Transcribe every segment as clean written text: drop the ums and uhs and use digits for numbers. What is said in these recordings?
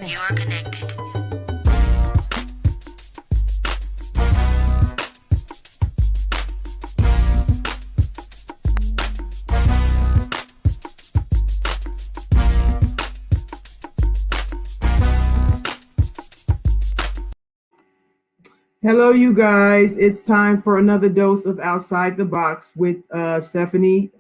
You are connected. Hello, you guys. It's time for another dose of Outside the Box with Stephanie.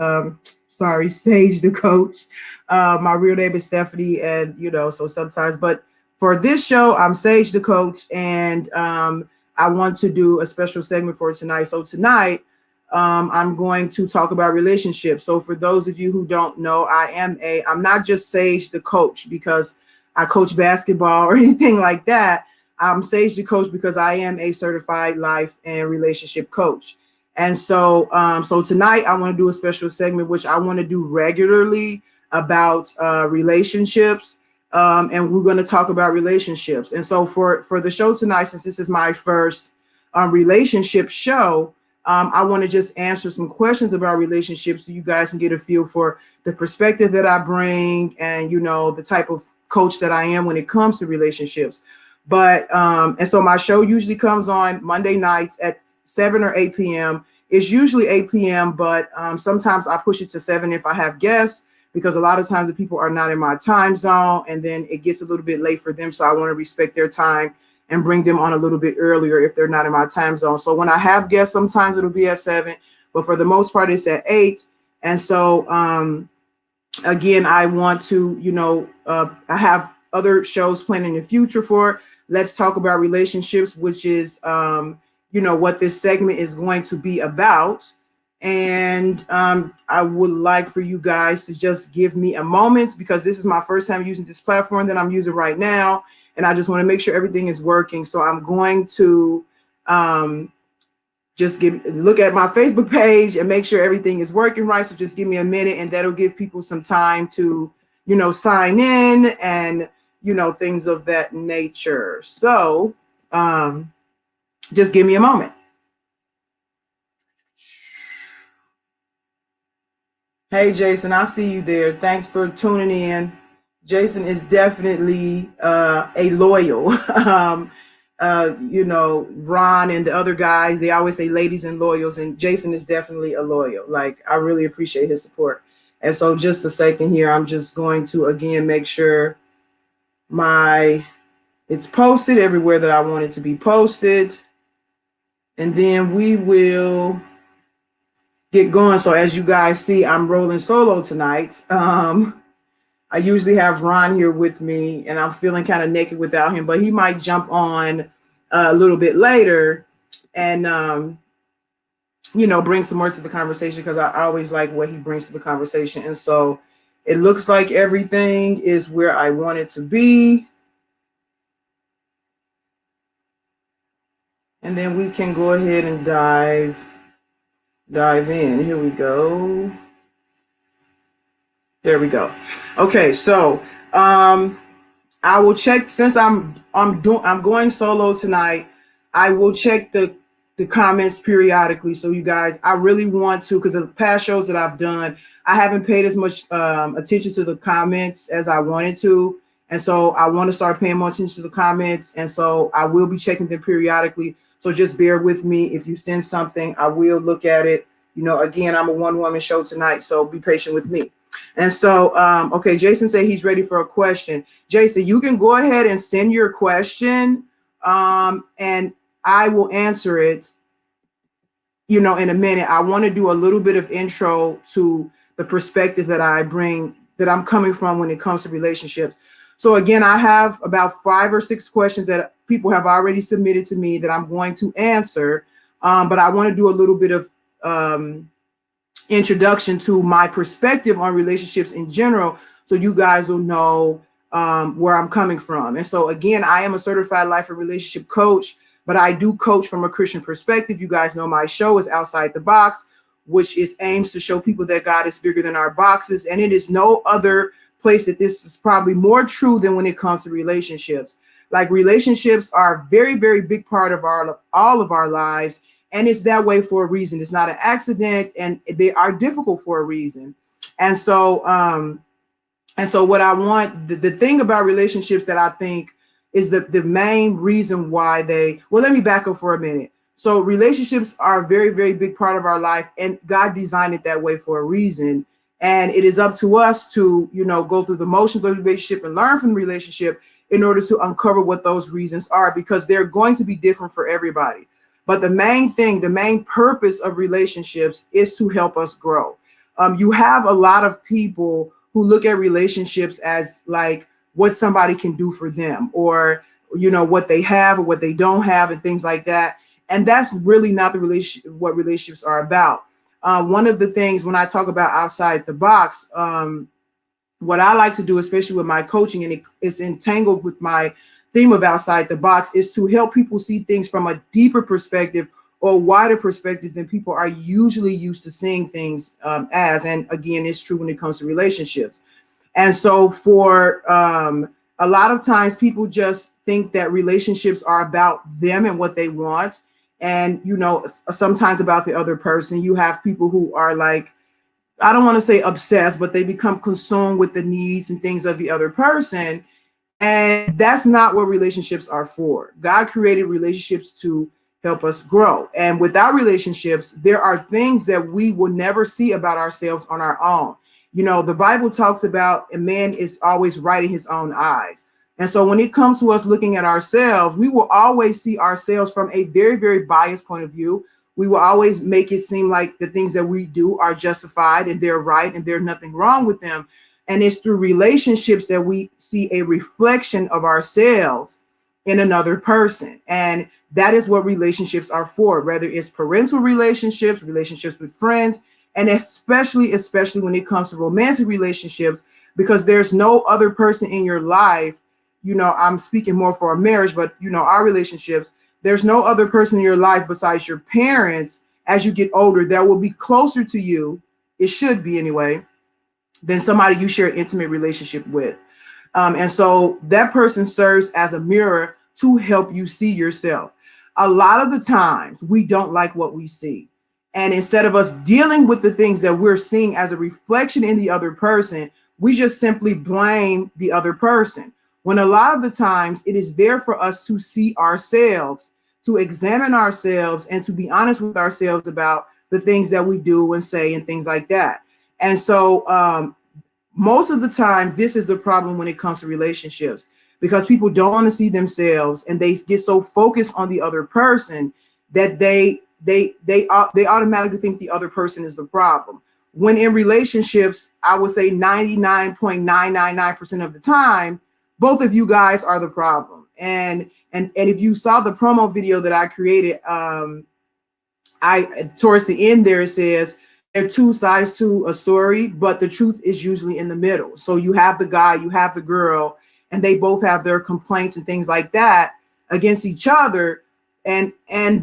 Sorry, Sage the coach. My real name is Stephanie, and so sometimes, but for this show, I'm Sage the coach, and I want to do a special segment for tonight. So tonight, I'm going to talk about relationships. So for those of you who don't know, I'm not just Sage the coach because I coach basketball or anything like that. I'm Sage the coach because I am a certified life and relationship coach. And so tonight I want to do a special segment, which I want to do regularly about relationships. And we're going to talk about relationships. And so for the show tonight, since this is my first relationship show, I want to just answer some questions about relationships so you guys can get a feel for the perspective that I bring and, the type of coach that I am when it comes to relationships. But and so my show usually comes on Monday nights at 7 or 8 p.m. It's usually 8 p.m., but sometimes I push it to 7 if I have guests, because a lot of times the people are not in my time zone and then it gets a little bit late for them. So I want to respect their time and bring them on a little bit earlier if they're not in my time zone. So when I have guests, sometimes it'll be at 7, but for the most part, it's at 8. And so again, I want to, I have other shows planned in the future for Let's Talk About Relationships, which is, what this segment is going to be about. And I would like for you guys to just give me a moment because this is my first time using this platform that I'm using right now. And I just want to make sure everything is working. So I'm going to um, just look at my Facebook page and make sure everything is working right. So just give me a minute and that'll give people some time to, sign in and, things of that nature. So just give me a moment. Hey, Jason, I see you there. Thanks for tuning in. Jason is definitely a loyal. Ron and the other guys, they always say ladies and loyals, and Jason is definitely a loyal. Like, I really appreciate his support. And so, just a second here, I'm just going to again make sure my it's posted everywhere that I want it to be posted, and then we will get going. So, as you guys see, I'm rolling solo tonight. I usually have Ron here with me, and I'm feeling kind of naked without him, but he might jump on a little bit later and, bring some more to the conversation because I always like what he brings to the conversation. And so it looks like everything is where I want it to be. And then we can go ahead and dive in. Here we go. There we go. Okay, so I will check since I'm going solo tonight. I will check the comments periodically. So you guys, I really want to because the past shows that I've done, I haven't paid as much attention to the comments as I wanted to, and so I want to start paying more attention to the comments. And so I will be checking them periodically. So just bear with me. If you send something, I will look at it. Again, I'm a one woman show tonight, so be patient with me. And so, okay, Jason said he's ready for a question. Jason, you can go ahead and send your question, and I will answer it, in a minute. I want to do a little bit of intro to the perspective that I bring, that I'm coming from when it comes to relationships. So again, I have about 5 or 6 questions that people have already submitted to me that I'm going to answer, but I want to do a little bit of introduction to my perspective on relationships in general so you guys will know where I'm coming from. And so again, I am a certified life and relationship coach, but I do coach from a Christian perspective. You guys know my show is Outside the Box, which is aims to show people that God is bigger than our boxes. And it is no other place that this is probably more true than when it comes to relationships. Like, relationships are a very, very big part of all of our lives, and it's that way for a reason. It's not an accident, and they are difficult for a reason. And so And so what I want, the thing about relationships that I think is the main reason why well, let me back up for a minute. So relationships are a very, very big part of our life, and God designed it that way for a reason. And it is up to us to, go through the motions of the relationship and learn from the relationship in order to uncover what those reasons are, because they're going to be different for everybody. But the main thing, the main purpose of relationships is to help us grow. You have a lot of people who look at relationships as like what somebody can do for them, or what they have or what they don't have and things like that. And that's really not the relationship what relationships are about. One of the things when I talk about outside the box, what I like to do, especially with my coaching, and it's entangled with my theme of outside the box, is to help people see things from a deeper perspective or wider perspective than people are usually used to seeing things as. And again, it's true when it comes to relationships. And so for a lot of times people just think that relationships are about them and what they want. And, sometimes about the other person. You have people who are like, I don't want to say obsessed, but they become consumed with the needs and things of the other person. And that's not what relationships are for. God created relationships to help us grow. And without relationships, there are things that we will never see about ourselves on our own. The Bible talks about a man is always right in his own eyes. And so when it comes to us looking at ourselves, we will always see ourselves from a very, very biased point of view. We will always make it seem like the things that we do are justified and they're right and there's nothing wrong with them. And it's through relationships that we see a reflection of ourselves in another person. And that is what relationships are for, whether it's parental relationships, relationships with friends, and especially when it comes to romantic relationships, because there's no other person in your life. I'm speaking more for a marriage, but our relationships, there's no other person in your life besides your parents as you get older that will be closer to you. It should be anyway, than somebody you share an intimate relationship with. And so that person serves as a mirror to help you see yourself. A lot of the times we don't like what we see. And instead of us dealing with the things that we're seeing as a reflection in the other person, we just simply blame the other person. When a lot of the times it is there for us to see ourselves, to examine ourselves, and to be honest with ourselves about the things that we do and say and things like that. And so most of the time, this is the problem when it comes to relationships, because people don't want to see themselves and they get so focused on the other person that they automatically think the other person is the problem. When in relationships, I would say 99.999% of the time, both of you guys are the problem. And if you saw the promo video that I created, I towards the end there it says there are two sides to a story, but the truth is usually in the middle. So you have the guy, you have the girl, and they both have their complaints and things like that against each other. And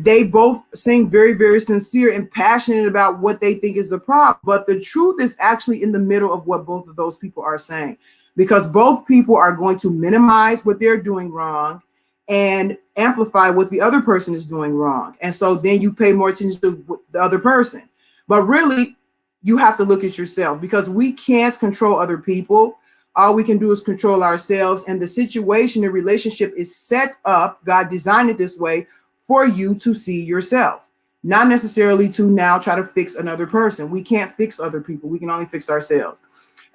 they both seem very, very sincere and passionate about what they think is the problem. But the truth is actually in the middle of what both of those people are saying, because both people are going to minimize what they're doing wrong and amplify what the other person is doing wrong. And so then you pay more attention to the other person. But really, you have to look at yourself, because we can't control other people. All we can do is control ourselves. And the situation, the relationship is set up, God designed it this way for you to see yourself, not necessarily to now try to fix another person. We can't fix other people. We can only fix ourselves.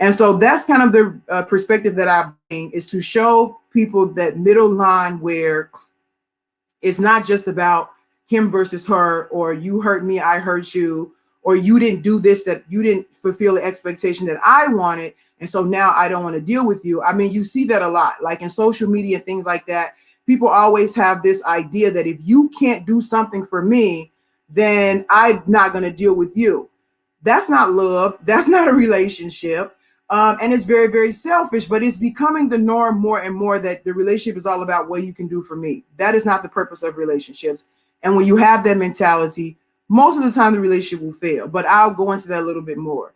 And so that's kind of the perspective that I bring, is to show people that middle line where it's not just about him versus her, or you hurt me, I hurt you, or you didn't do this, that you didn't fulfill the expectation that I wanted. And so now I don't want to deal with you. I mean, you see that a lot, like in social media, things like that. People always have this idea that if you can't do something for me, then I'm not going to deal with you. That's not love. That's not a relationship. And it's very, very selfish, but it's becoming the norm more and more that the relationship is all about what you can do for me. That is not the purpose of relationships. And when you have that mentality, most of the time the relationship will fail. But I'll go into that a little bit more.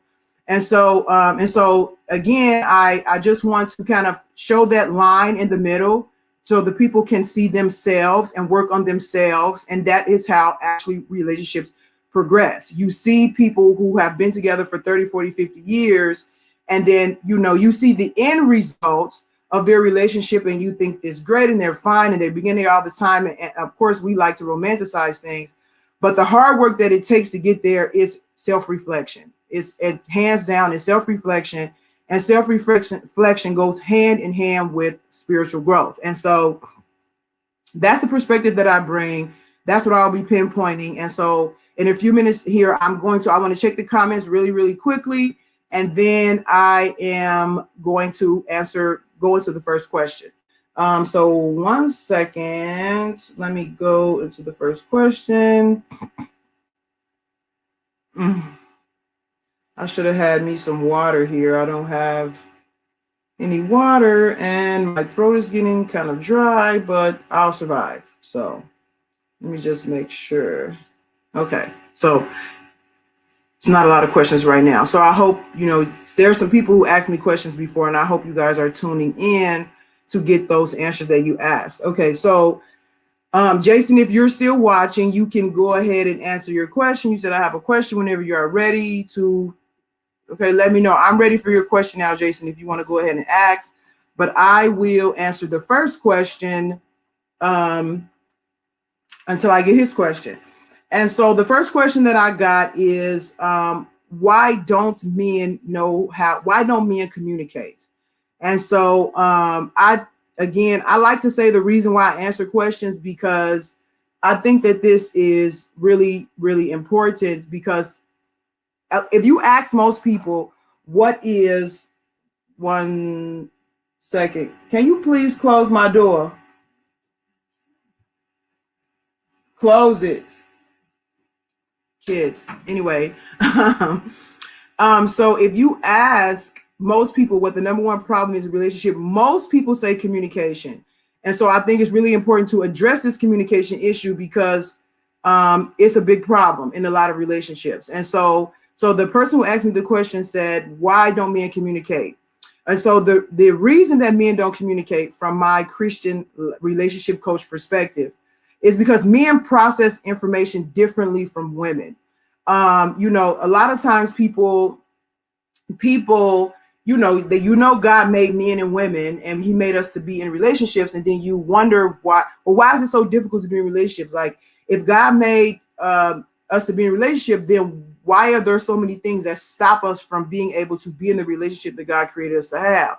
And so again, I just want to kind of show that line in the middle so the people can see themselves and work on themselves. And that is how actually relationships progress. You see people who have been together for 30, 40, 50 years, and then you see the end results of their relationship, and you think it's great and they're fine and they begin there all the time. And of course, we like to romanticize things, but the hard work that it takes to get there is self-reflection. It hands down is self-reflection, and self-reflection goes hand in hand with spiritual growth. And so that's the perspective that I bring. That's what I'll be pinpointing. And so in a few minutes here, I want to check the comments really, really quickly. And then I am going to go into the first question. So 1 second, let me go into the first question. I should have had me some water here. I don't have any water and my throat is getting kind of dry, but I'll survive. So let me just make sure. Okay, so it's not a lot of questions right now. So I hope, there are some people who asked me questions before, and I hope you guys are tuning in to get those answers that you asked. Okay, so Jason, if you're still watching, you can go ahead and answer your question. You said I have a question whenever you are ready to. Okay, let me know. I'm ready for your question now, Jason, if you want to go ahead and ask. But I will answer the first question until I get his question. And so the first question that I got is, why don't men communicate? And so I like to say the reason why I answer questions, because I think that this is really, really important, because if you ask most people, what is 1 second? Can you please close my door? Close it. Kids. Anyway, so if you ask most people what the number one problem is in a relationship, most people say communication. And so I think it's really important to address this communication issue, because it's a big problem in a lot of relationships. And so the person who asked me the question said, why don't men communicate? And so the reason that men don't communicate, from my Christian relationship coach perspective, is because men process information differently from women. A lot of times people, God made men and women, and he made us to be in relationships. And then you wonder why is it so difficult to be in relationships? Like, if God made us to be in a relationship, then why are there so many things that stop us from being able to be in the relationship that God created us to have?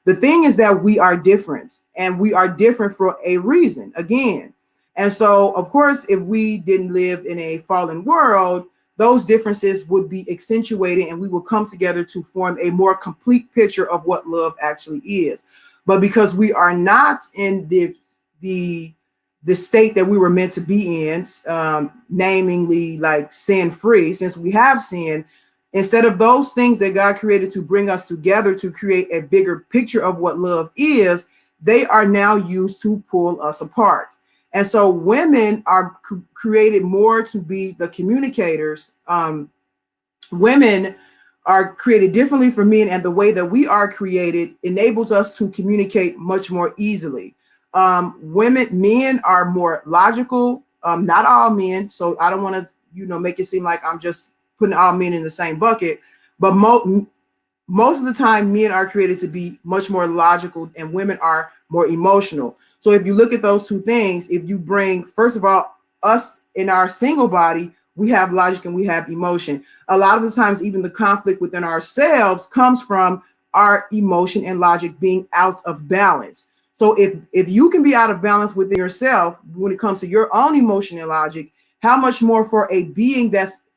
The thing is that we are different, and we are different for a reason, again. And so, of course, if we didn't live in a fallen world, those differences would be accentuated, and we will come together to form a more complete picture of what love actually is. But because we are not in the state that we were meant to be in, namely like sin-free, since we have sin, instead of those things that God created to bring us together to create a bigger picture of what love is, they are now used to pull us apart. And so women are created more to be the communicators. Women are created differently from men, and the way that we are created enables us to communicate much more easily. Men are more logical. Not all men, so I don't want to, make it seem like I'm just putting all men in the same bucket. But most of the time, men are created to be much more logical, and women are more emotional. So if you look at those two things, if you bring, first of all, us in our single body, we have logic and we have emotion. A lot of the times, even the conflict within ourselves comes from our emotion and logic being out of balance. So if you can be out of balance within yourself when it comes to your own emotion and logic, how much more for a being that's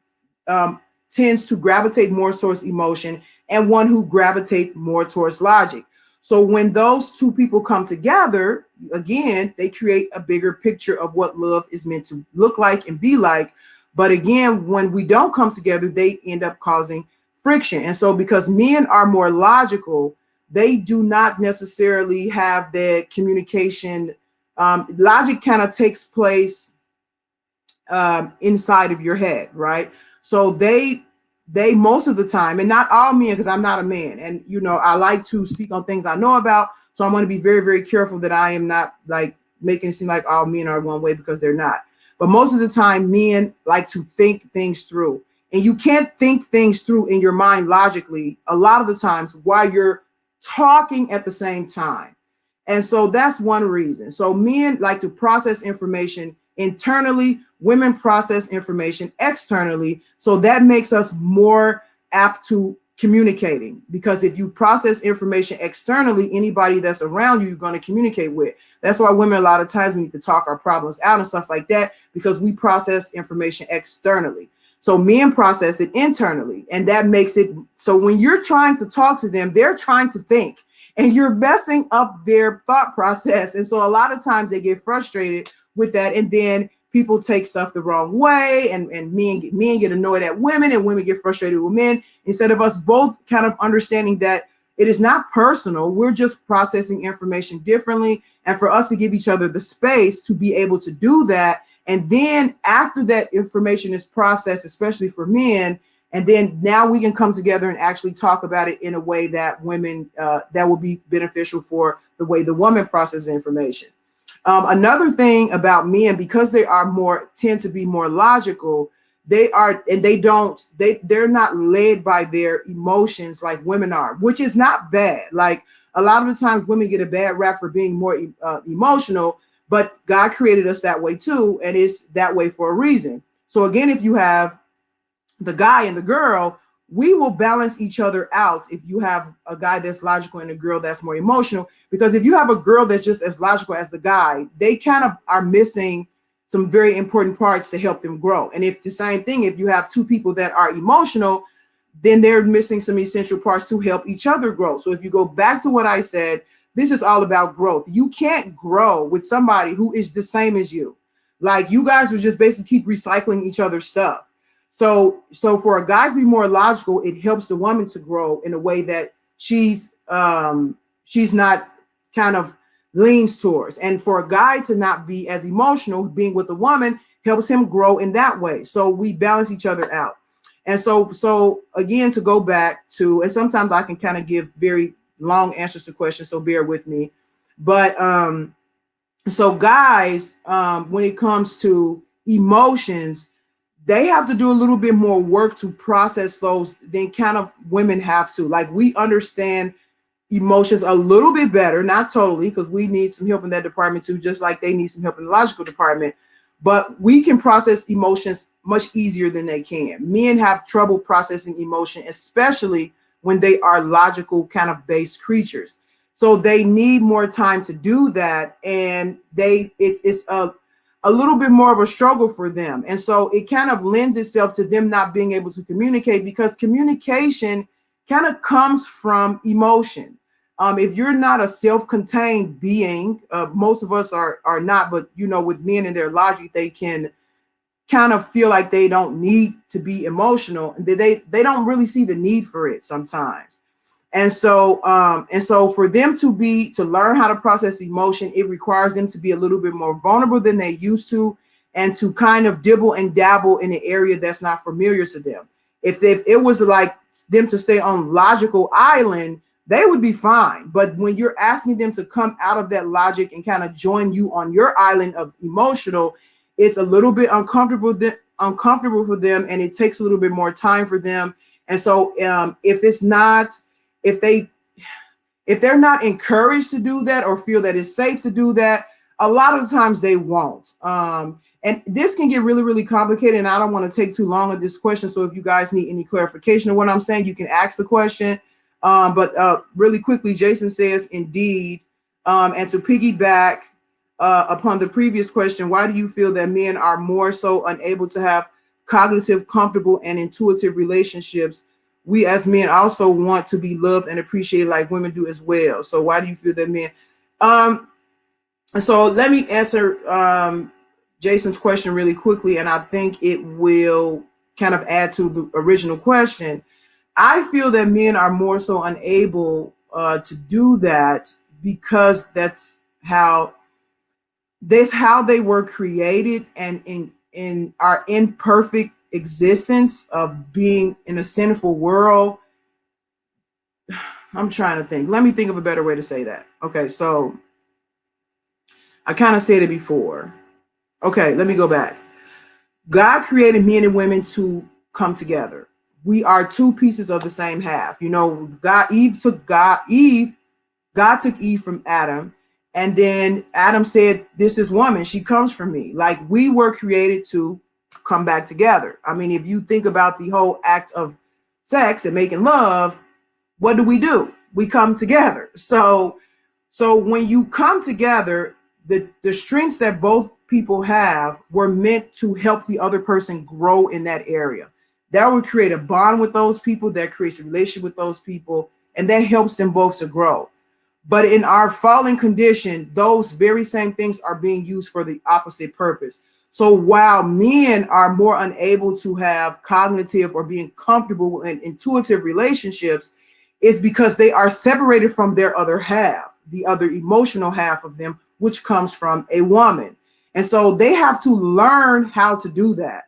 tends to gravitate more towards emotion, and one who gravitates more towards logic. So when those two people come together, again, they create a bigger picture of what love is meant to look like and be like. But again, when we don't come together, they end up causing friction. And so because men are more logical, they do not necessarily have the communication. Logic kind of takes place inside of your head, right? So they most of the time, and not all men, because I'm not a man, and I like to speak on things I know about, so I'm going to be very, very careful that I am not like making it seem like all men are one way, because they're not. But most of the time, men like to think things through, and you can't think things through in your mind logically a lot of the times while you're talking at the same time. And so that's one reason. So men like to process information internally, women process information externally. So that makes us more apt to communicating, because if you process information externally, anybody that's around you, you're going to communicate with. That's why women, a lot of times, we need to talk our problems out and stuff like that, because we process information externally. So men process it internally, and that makes it so when you're trying to talk to them, they're trying to think, and you're messing up their thought process. And so a lot of times they get frustrated with that, and then people take stuff the wrong way, and men get annoyed at women, and women get frustrated with men, instead of us both kind of understanding that it is not personal. We're just processing information differently, and for us to give each other the space to be able to do that. And then after that information is processed, especially for men, and then now we can come together and actually talk about it in a way that women, that will be beneficial for the way the woman processes information. Another thing about men, because they are tend to be more logical, they're not led by their emotions like women are, which is not bad. Like a lot of the times women get a bad rap for being more emotional, but God created us that way too, and it's that way for a reason. So again, if you have the guy and the girl, we will balance each other out if you have a guy that's logical and a girl that's more emotional. Because if you have a girl that's just as logical as the guy, they kind of are missing some very important parts to help them grow. And if the same thing, if you have two people that are emotional, then they're missing some essential parts to help each other grow. So if you go back to what I said, this is all about growth. You can't grow with somebody who is the same as you. Like you guys would just basically keep recycling each other's stuff. So for a guy to be more logical, it helps the woman to grow in a way that she's not kind of leans towards. And for a guy to not be as emotional, being with a woman helps him grow in that way. So we balance each other out. And so again, to go back to, and sometimes I can kind of give very long answers to questions, so bear with me. But so guys, when it comes to emotions, they have to do a little bit more work to process those than kind of women have to. Like we understand emotions a little bit better, not totally, because we need some help in that department too, just like they need some help in the logical department. But we can process emotions much easier than they can. Men have trouble processing emotion, especially when they are logical kind of based creatures. So they need more time to do that, and it's a little bit more of a struggle for them. And so it kind of lends itself to them not being able to communicate, because communication kind of comes from emotion. If you're not a self-contained being, most of us are not, but you know, with men and their logic, they can kind of feel like they don't need to be emotional, and they don't really see the need for it sometimes. And so for them to learn how to process emotion, it requires them to be a little bit more vulnerable than they used to, and to kind of dibble and dabble in an area that's not familiar to them. If it was like them to stay on logical island, they would be fine. But when you're asking them to come out of that logic and kind of join you on your island of emotional, it's a little bit uncomfortable for them, and it takes a little bit more time for them. And so if they're not encouraged to do that or feel that it's safe to do that, a lot of the times they won't. And this can get really, really complicated, and I don't want to take too long on this question. So if you guys need any clarification of what I'm saying, you can ask the question. But really quickly, Jason says, indeed. And to piggyback upon the previous question, why do you feel that men are more so unable to have cognitive, comfortable, and intuitive relationships? We as men also want to be loved and appreciated like women do as well. So why do you feel that men? So let me answer Jason's question really quickly, and I think it will kind of add to the original question. I feel that men are more so unable to do that because that's how they were created, and in our imperfect existence of being in a sinful world. I'm trying to think. Let me think of a better way to say that. Okay, so I kind of said it before. Okay, let me go back. God created men and women to come together. We are two pieces of the same half. You know, God took Eve from Adam, and then Adam said, "This is woman, she comes from me." Like, we were created to come back together. I mean, if you think about the whole act of sex and making love, what do? We come together. So when you come together, the strengths that both people have were meant to help the other person grow in that area. That would create a bond with those people, that creates a relationship with those people, and that helps them both to grow. But in our fallen condition, those very same things are being used for the opposite purpose. So while men are more unable to have cognitive or being comfortable in intuitive relationships, it's because they are separated from their other half, the other emotional half of them, which comes from a woman. And so they have to learn how to do that.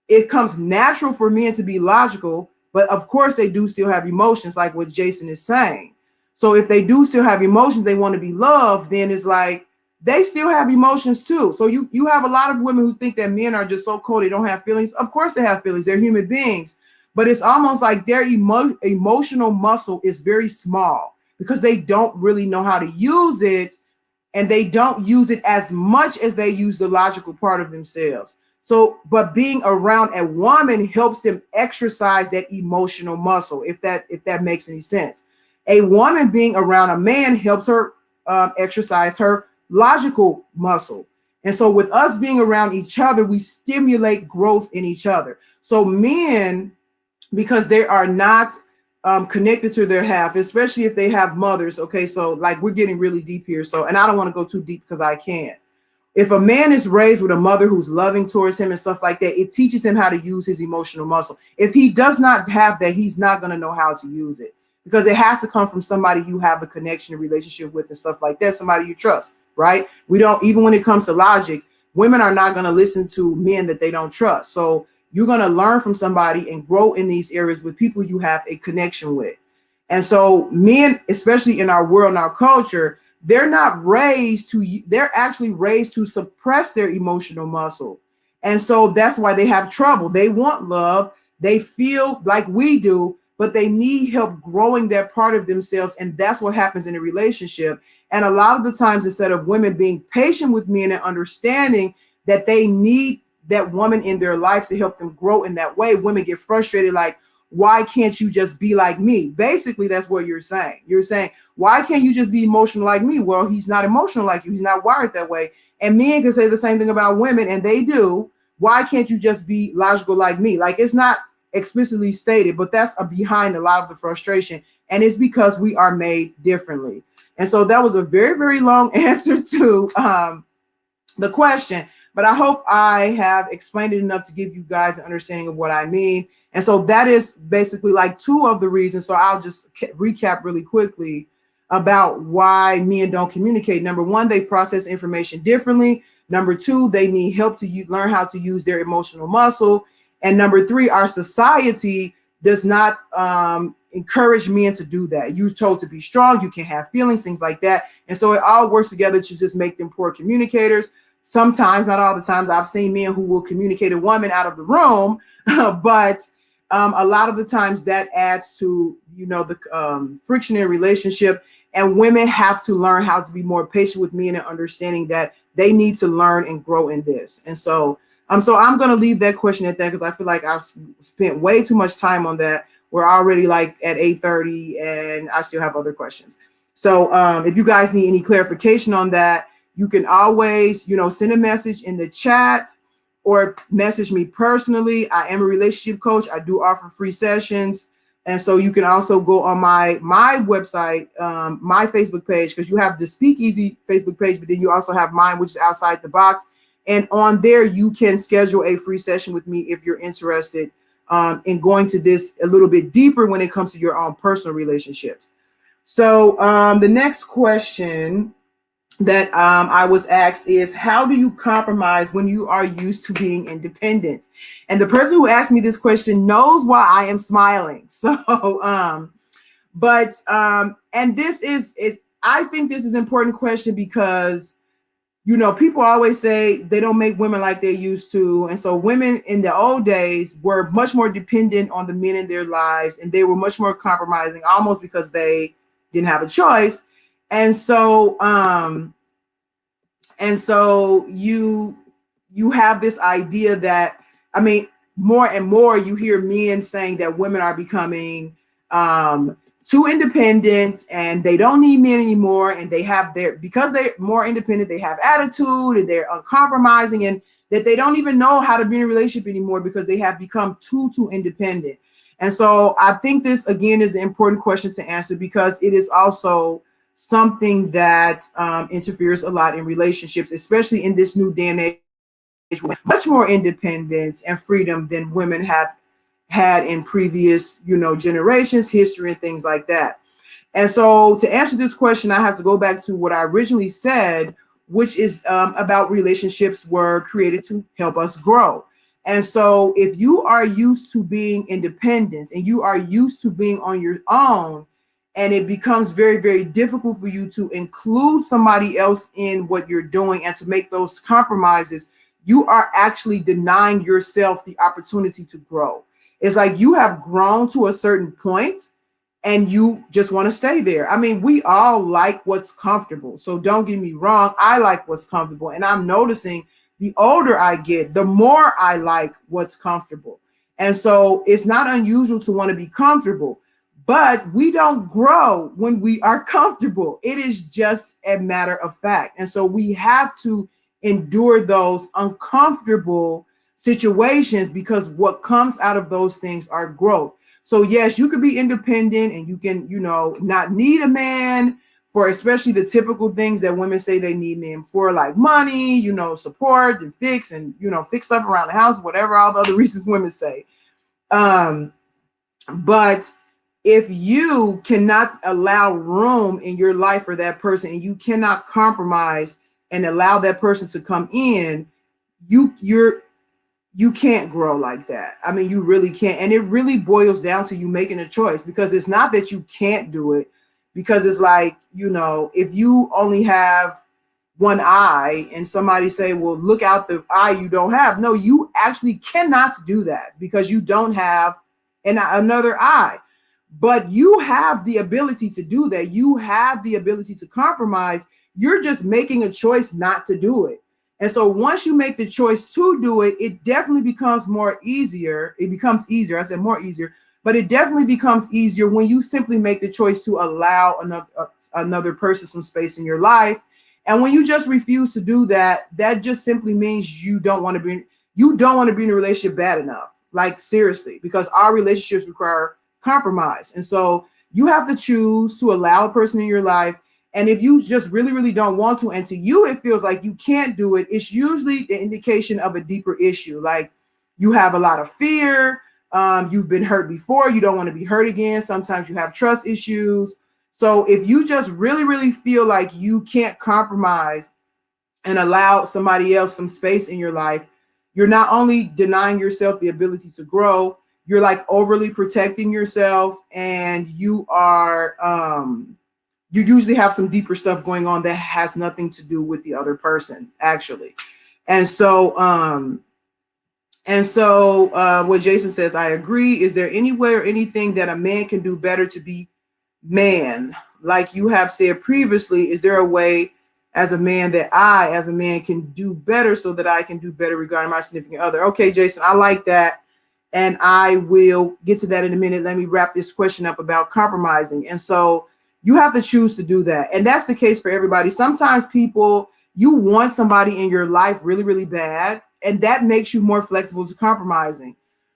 It comes natural for men to be logical, but of course they do still have emotions, like what Jason is saying. So if they do still have emotions, they want to be loved, then it's like they still have emotions too. So you have a lot of women who think that men are just so cold, they don't have feelings. Of course they have feelings. They're human beings. But it's almost like their emotional muscle is very small because they don't really know how to use it, and they don't use it as much as they use the logical part of themselves. So, but being around a woman helps them exercise that emotional muscle, if that makes any sense. A woman being around a man helps her exercise her logical muscle. And so, with us being around each other, we stimulate growth in each other. So, men, because they are not connected to their half, especially if they have mothers. Okay, so like we're getting really deep here. So, and I don't want to go too deep because I can't. If a man is raised with a mother who's loving towards him and stuff like that, it teaches him how to use his emotional muscle. If he does not have that, he's not going to know how to use it, because it has to come from somebody you have a connection, a relationship with, and stuff like that, somebody you trust, right? We don't, even when it comes to logic, women are not going to listen to men that they don't trust. So you're going to learn from somebody and grow in these areas with people you have a connection with. And so men, especially in our world and our culture, they're actually raised to suppress their emotional muscle. And so that's why they have trouble. They want love. They feel like we do, but they need help growing that part of themselves. And that's what happens in a relationship. And a lot of the times, instead of women being patient with men and understanding that they need that woman in their lives to help them grow in that way, women get frustrated, like, why can't you just be like me? Basically, that's what you're saying. You're saying, why can't you just be emotional like me? Well, he's not emotional like you. He's not wired that way. And men can say the same thing about women, and they do. Why can't you just be logical like me? Like, it's not explicitly stated, but that's behind a lot of the frustration. And it's because we are made differently. And so that was a very, very long answer to the question, but I hope I have explained it enough to give you guys an understanding of what I mean. And so that is basically like two of the reasons. So I'll just recap really quickly about why men don't communicate. Number one, they process information differently. Number two, they need help to learn how to use their emotional muscle. And number three, our society does not encourage men to do that. You're told to be strong, you can have feelings, things like that. And so it all works together to just make them poor communicators. Sometimes, not all the times, I've seen men who will communicate a woman out of the room, but a lot of the times that adds to, the friction in a relationship. And women have to learn how to be more patient with men and understanding that they need to learn and grow in this. And so I'm going to leave that question at that, because I feel like I've spent way too much time on that. We're already like at 8:30 and I still have other questions. So if you guys need any clarification on that, you can always, send a message in the chat or message me personally. I am a relationship coach. I do offer free sessions. And so you can also go on my website, my Facebook page, because you have the Speak Easy Facebook page, but then you also have mine, which is Outside the Box. And on there, you can schedule a free session with me if you're interested in going to this a little bit deeper when it comes to your own personal relationships. So the next question that I was asked is, how do you compromise when you are used to being independent? And the person who asked me this question knows why I am smiling. So, and this is I think this is an important question, because you know, people always say they don't make women like they used to. And so women in the old days were much more dependent on the men in their lives, and they were much more compromising almost because they didn't have a choice. And so you have this idea that, I mean, more and more you hear men saying that women are becoming too independent and they don't need men anymore, and they have their, because they're more independent, they have attitude and they're uncompromising, and that they don't even know how to be in a relationship anymore because they have become too independent. And so I think this again is an important question to answer, because it is also something that interferes a lot in relationships, especially in this new day and age, with much more independence and freedom than women have had in previous, you know, generations, history, and things like that. And so to answer this question, I have to go back to what I originally said, which is about relationships were created to help us grow. And so if you are used to being independent and you are used to being on your own, and it becomes very difficult for you to include somebody else in what you're doing and to make those compromises, you are actually denying yourself the opportunity to grow. It's like you have grown to a certain point and you just want to stay there. I mean, we all like what's comfortable. So don't get me wrong, I like what's comfortable. And I'm noticing the older I get, the more I like what's comfortable. And so it's not unusual to want to be comfortable, but we don't grow when we are comfortable. It is just a matter of fact. And so we have to endure those uncomfortable situations, because what comes out of those things are growth. So yes, you can be independent and you can, you know, not need a man for especially the typical things that women say they need men for, like money, you know, support and fix, and, you know, fix stuff around the house, whatever all the other reasons women say. Um, but if you cannot allow room in your life for that person, and you cannot compromise and allow that person to come in, you can't grow like that. I mean, you really can't. And it really boils down to you making a choice, because it's not that you can't do it, because it's like, you know, if you only have one eye and somebody say, well, look out the eye you don't have. No, you actually cannot do that because you don't have another eye. But you have the ability to do that. You have the ability to compromise. You're just making a choice not to do it. And so once you make the choice to do it, it definitely becomes more easier. It becomes easier. I said more easier, but it definitely becomes easier when you simply make the choice to allow another person some space in your life. And when you just refuse to do that, that just simply means you don't want to be in a relationship bad enough. Like seriously, because our relationships require compromise. And so you have to choose to allow a person in your life. And if you just really don't want to, and to you it feels like you can't do it, it's usually the indication of a deeper issue. Like you have a lot of fear. You've been hurt before. You don't want to be hurt again. Sometimes you have trust issues. So if you just really feel like you can't compromise and allow somebody else some space in your life, you're not only denying yourself the ability to grow, you're like overly protecting yourself, and you usually have some deeper stuff going on that has nothing to do with the other person actually. And so what Jason says, I agree. Is there any way or anything that a man can do better to be man? Like you have said previously, is there a way as a man that I, as a man, can do better so that I can do better regarding my significant other? Okay, Jason, I like that. And I will get to that in a minute. Let me wrap this question up about compromising. And so you have to choose to do that. And that's the case for everybody. Sometimes you want somebody in your life really bad, and that makes you more flexible to compromising.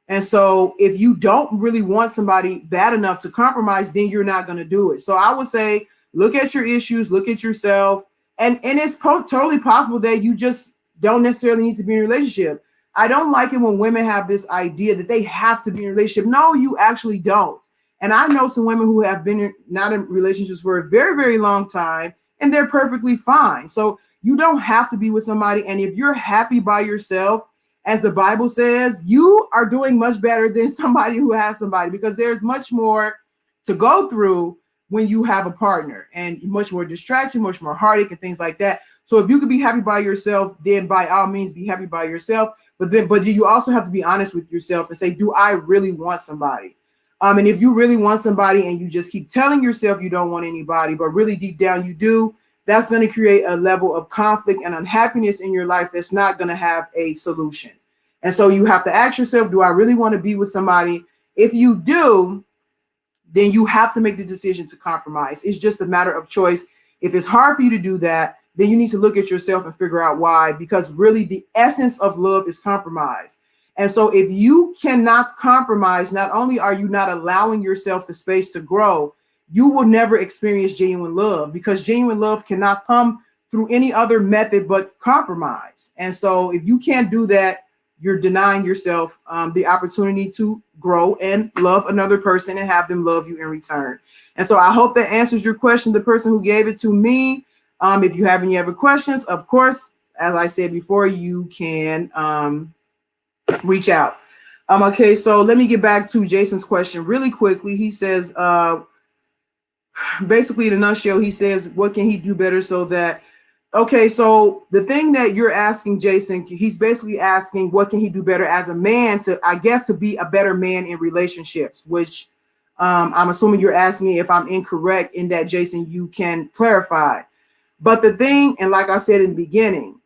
And so if you don't really want somebody bad enough to compromise, then you're not going to do it. So I would say, look at your issues, look at yourself. And it's totally possible that you just don't necessarily need to be in a relationship. I don't like it when women have this idea that they have to be in a relationship. No, you actually don't. And I know some women who have been not in relationships for a very long time, and they're perfectly fine. So you don't have to be with somebody. And if you're happy by yourself, as the Bible says, you are doing much better than somebody who has somebody, because there's much more to go through when you have a partner, and much more distraction, much more heartache and things like that. So if you could be happy by yourself, then by all means be happy by yourself. But you also have to be honest with yourself and say, do I really want somebody? And if you really want somebody and you just keep telling yourself you don't want anybody, but really deep down you do, that's going to create a level of conflict and unhappiness in your life that's not going to have a solution. And so you have to ask yourself, do I really want to be with somebody? If you do, then you have to make the decision to compromise. It's just a matter of choice. If it's hard for you to do that, then you need to look at yourself and figure out why, because really the essence of love is compromise. And so if you cannot compromise, not only are you not allowing yourself the space to grow, you will never experience genuine love, because genuine love cannot come through any other method but compromise. And so if you can't do that, you're denying yourself the opportunity to grow and love another person and have them love you in return. And so I hope that answers your question, the person who gave it to me. If you have any other questions, of course, as I said before, you can reach out. Okay, so let me get back to Jason's question really quickly. He says, basically in a nutshell, he says, what can he do better so that, okay, so the thing that you're asking, Jason, he's basically asking what can he do better as a man to, I guess, to be a better man in relationships, which I'm assuming you're asking me. If I'm incorrect in that, Jason, you can clarify. But the thing, and like I said in the beginning,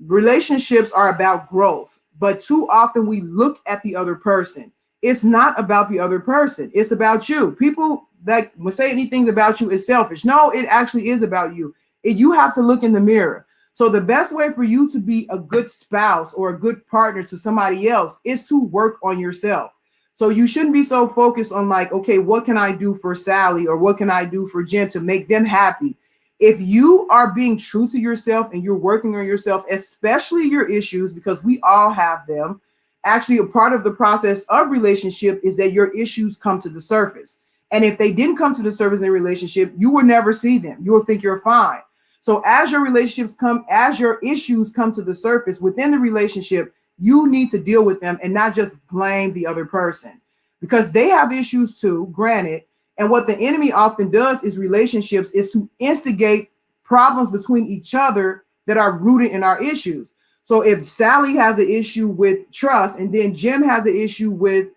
relationships are about growth, but too often we look at the other person. It's not about the other person. It's about you. People that will say anything about you is selfish. No, it actually is about you. You have to look in the mirror. So the best way for you to be a good spouse or a good partner to somebody else is to work on yourself. So you shouldn't be so focused on like, okay, what can I do for Sally or what can I do for Jim to make them happy? If you are being true to yourself and you're working on yourself, especially your issues, because we all have them, actually a part of the process of relationship is that your issues come to the surface. And if they didn't come to the surface in a relationship, you will never see them. You will think you're fine. So as your relationships come, as your issues come to the surface within the relationship, you need to deal with them and not just blame the other person, because they have issues too, granted. And what the enemy often does is relationships is to instigate problems between each other that are rooted in our issues. So if Sally has an issue with trust and then Jim has an issue with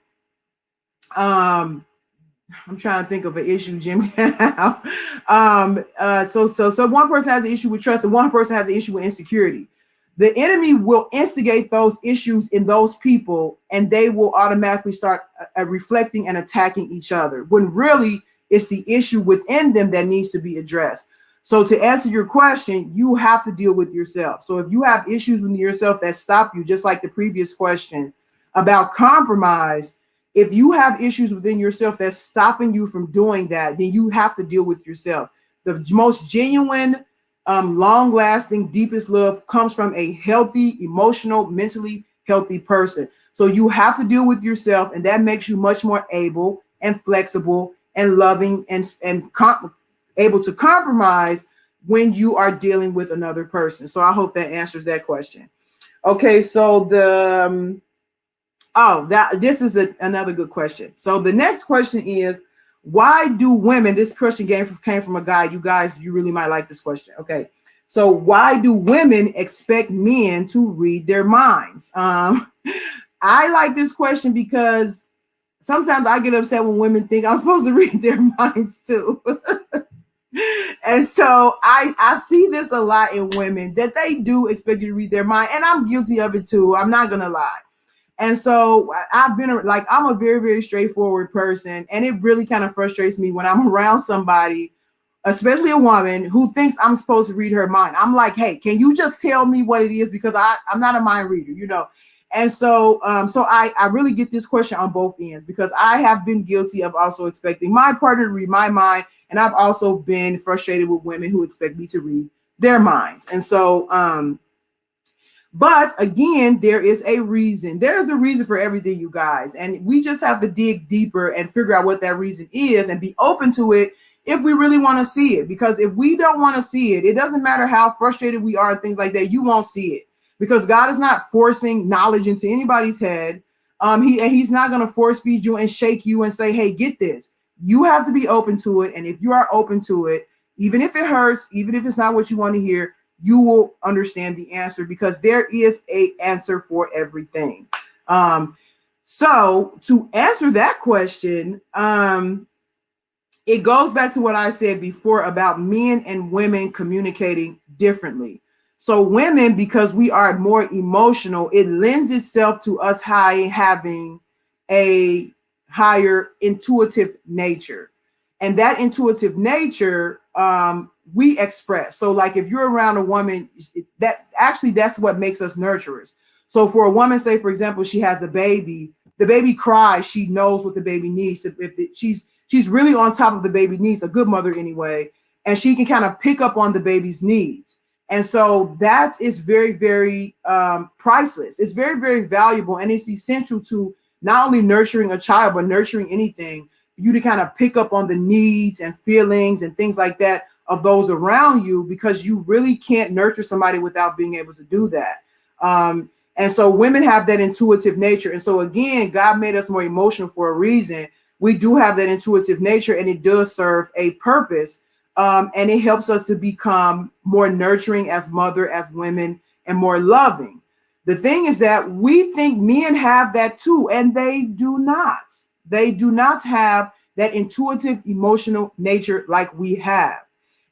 I'm trying to think of an issue Jim can have. So one person has an issue with trust and one person has an issue with insecurity. The enemy will instigate those issues in those people, and they will automatically start reflecting and attacking each other, when really it's the issue within them that needs to be addressed. So to answer your question, you have to deal with yourself. So if you have issues with yourself that stop you, just like the previous question about compromise, if you have issues within yourself that's stopping you from doing that, then you have to deal with yourself. The most genuine, long-lasting, deepest love comes from a healthy, emotional, mentally healthy person. So you have to deal with yourself, and that makes you much more able and flexible and loving and able to compromise when you are dealing with another person. So I hope that answers that question. Okay, so this is another good question. So the next question is, why do women, this question came from a guy, you guys, you really might like this question. Okay. So why do women expect men to read their minds? I like this question because sometimes I get upset when women think I'm supposed to read their minds too. And so I see this a lot in women, that they do expect you to read their mind. And I'm guilty of it too. I'm not going to lie. And so I've been like, I'm a very, very straightforward person. And it really kind of frustrates me when I'm around somebody, especially a woman, who thinks I'm supposed to read her mind. I'm like, hey, can you just tell me what it is? Because I'm not a mind reader, you know? And so I really get this question on both ends, because I have been guilty of also expecting my partner to read my mind. And I've also been frustrated with women who expect me to read their minds. And so, but again, there is a reason. There is a reason for everything, you guys. And we just have to dig deeper and figure out what that reason is and be open to it if we really want to see it. Because if we don't want to see it, it doesn't matter how frustrated we are and things like that, you won't see it. Because God is not forcing knowledge into anybody's head. He's not going to force feed you and shake you and say, hey, get this. You have to be open to it. And if you are open to it, even if it hurts, even if it's not what you want to hear, you will understand the answer, because there is a answer for everything. So to answer that question, it goes back to what I said before about men and women communicating differently. So women, because we are more emotional, it lends itself to us having a higher intuitive nature. And that intuitive nature, we express. So like if you're around a woman, that actually that's what makes us nurturers. So for a woman, say for example, she has a baby, the baby cries, she knows what the baby needs. If she's really on top of the baby needs, a good mother anyway, and she can kind of pick up on the baby's needs. And so that is very, very priceless. It's very, very valuable, and it's essential to not only nurturing a child, but nurturing anything, for you to kind of pick up on the needs and feelings and things like that of those around you, because you really can't nurture somebody without being able to do that. And so women have that intuitive nature. And so again, God made us more emotional for a reason. We do have that intuitive nature, and it does serve a purpose. And it helps us to become more nurturing as mother, as women, and more loving. The thing is that we think men have that too, and they do not. They do not have that intuitive emotional nature like we have.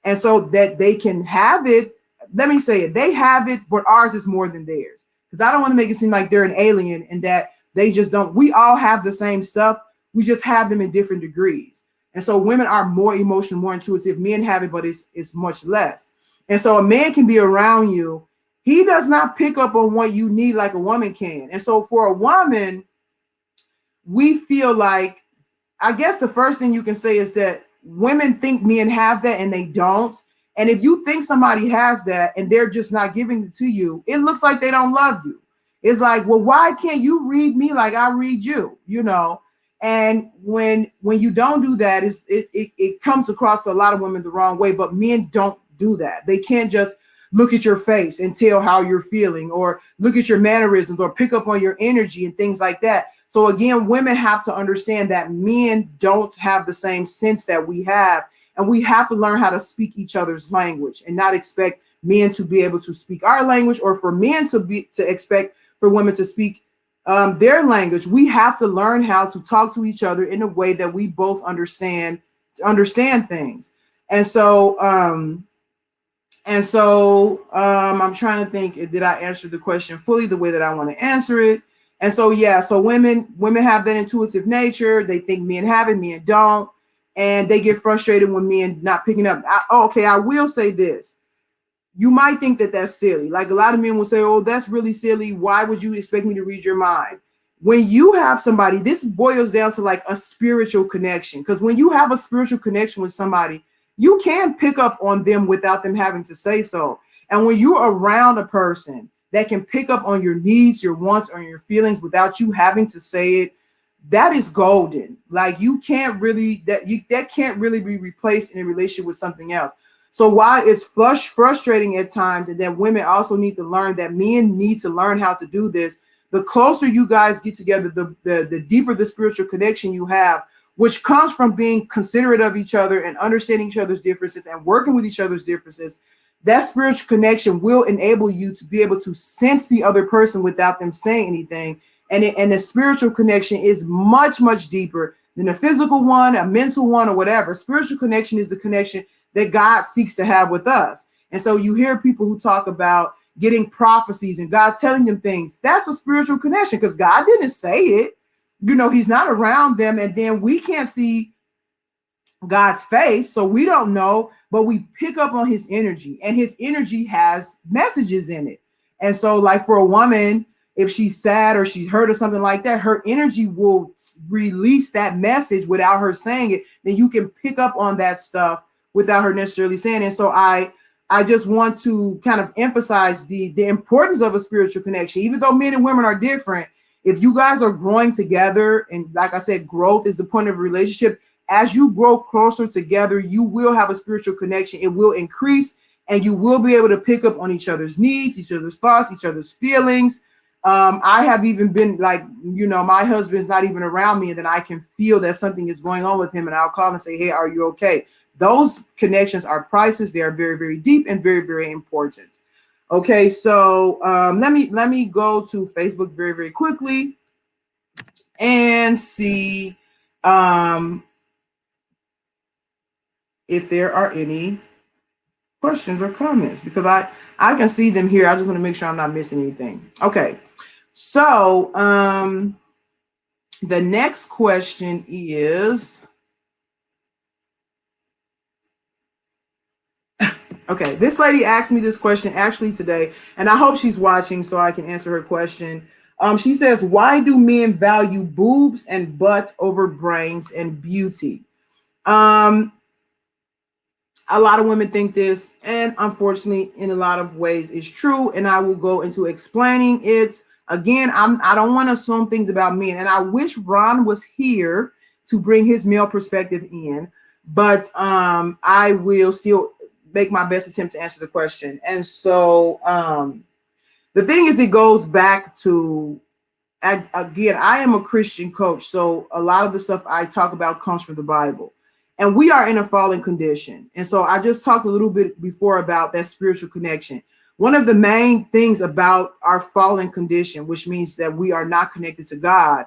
And so that they can have it, let me say it, they have it, but ours is more than theirs. Because I don't want to make it seem like they're an alien and that they just don't. We all have the same stuff. We just have them in different degrees. And so women are more emotional, more intuitive. Men have it, but it's much less. And so a man can be around you. He does not pick up on what you need like a woman can. And so for a woman, we feel like, I guess the first thing you can say is that women think men have that and they don't. And if you think somebody has that and they're just not giving it to you, it looks like they don't love you. It's like, well, why can't you read me like I read you? You know? And when you don't do that, it comes across to a lot of women the wrong way. But men don't do that. They can't just look at your face and tell how you're feeling, or look at your mannerisms, or pick up on your energy and things like that. So again, women have to understand that men don't have the same sense that we have, and we have to learn how to speak each other's language and not expect men to be able to speak our language, or for men to expect for women to speak their language. We have to learn how to talk to each other in a way that we both understand things. And so I'm trying to think, did I answer the question fully the way that I want to answer it? And so yeah, so women have that intuitive nature. They think men have it, men don't, and they get frustrated when men not picking up. Okay, I will say this. You might think that that's silly. Like a lot of men will say, oh, that's really silly. Why would you expect me to read your mind? When you have somebody, this boils down to like a spiritual connection. Because when you have a spiritual connection with somebody, you can pick up on them without them having to say so. And when you're around a person that can pick up on your needs, your wants, or your feelings without you having to say it, that is golden. Like you can't really, that can't really be replaced in a relationship with something else. So while it's frustrating at times, and that women also need to learn that men need to learn how to do this, the closer you guys get together, the deeper the spiritual connection you have, which comes from being considerate of each other and understanding each other's differences and working with each other's differences. That spiritual connection will enable you to be able to sense the other person without them saying anything. And the spiritual connection is much, much deeper than a physical one, a mental one, or whatever. Spiritual connection is the connection that God seeks to have with us. And so you hear people who talk about getting prophecies and God telling them things. That's a spiritual connection, because God didn't say it. You know, he's not around them. And then we can't see God's face, so we don't know, but we pick up on his energy, and his energy has messages in it. And so like for a woman, if she's sad or she's hurt or something like that, her energy will release that message without her saying it. Then you can pick up on that stuff without her necessarily saying it. And so I just want to kind of emphasize the importance of a spiritual connection. Even though men and women are different, if you guys are growing together, and like I said, growth is the point of a relationship. As you grow closer together, you will have a spiritual connection. It will increase, and you will be able to pick up on each other's needs, each other's thoughts, each other's feelings. I have even been like, you know, my husband's not even around me, and then I can feel that something is going on with him, and I'll call and say, hey, are you okay? those connections are priceless. They are very, very deep and very, very important. Okay, so let me go to Facebook very, very quickly and see um, if there are any questions or comments, because I can see them here. I just want to make sure I'm not missing anything. Okay, so the next question is, okay, this lady asked me this question actually today, and I hope she's watching so I can answer her question. She says, why do men value boobs and butts over brains and beauty? Um, a lot of women think this, and unfortunately, in a lot of ways, it's true. And I will go into explaining it. Again, I don't want to assume things about men, and I wish Ron was here to bring his male perspective in, but I will still make my best attempt to answer the question. And so the thing is, it goes back to, again, I am a Christian coach, so a lot of the stuff I talk about comes from the Bible. And we are in a fallen condition. And so I just talked a little bit before about that spiritual connection. One of the main things about our fallen condition, which means that we are not connected to God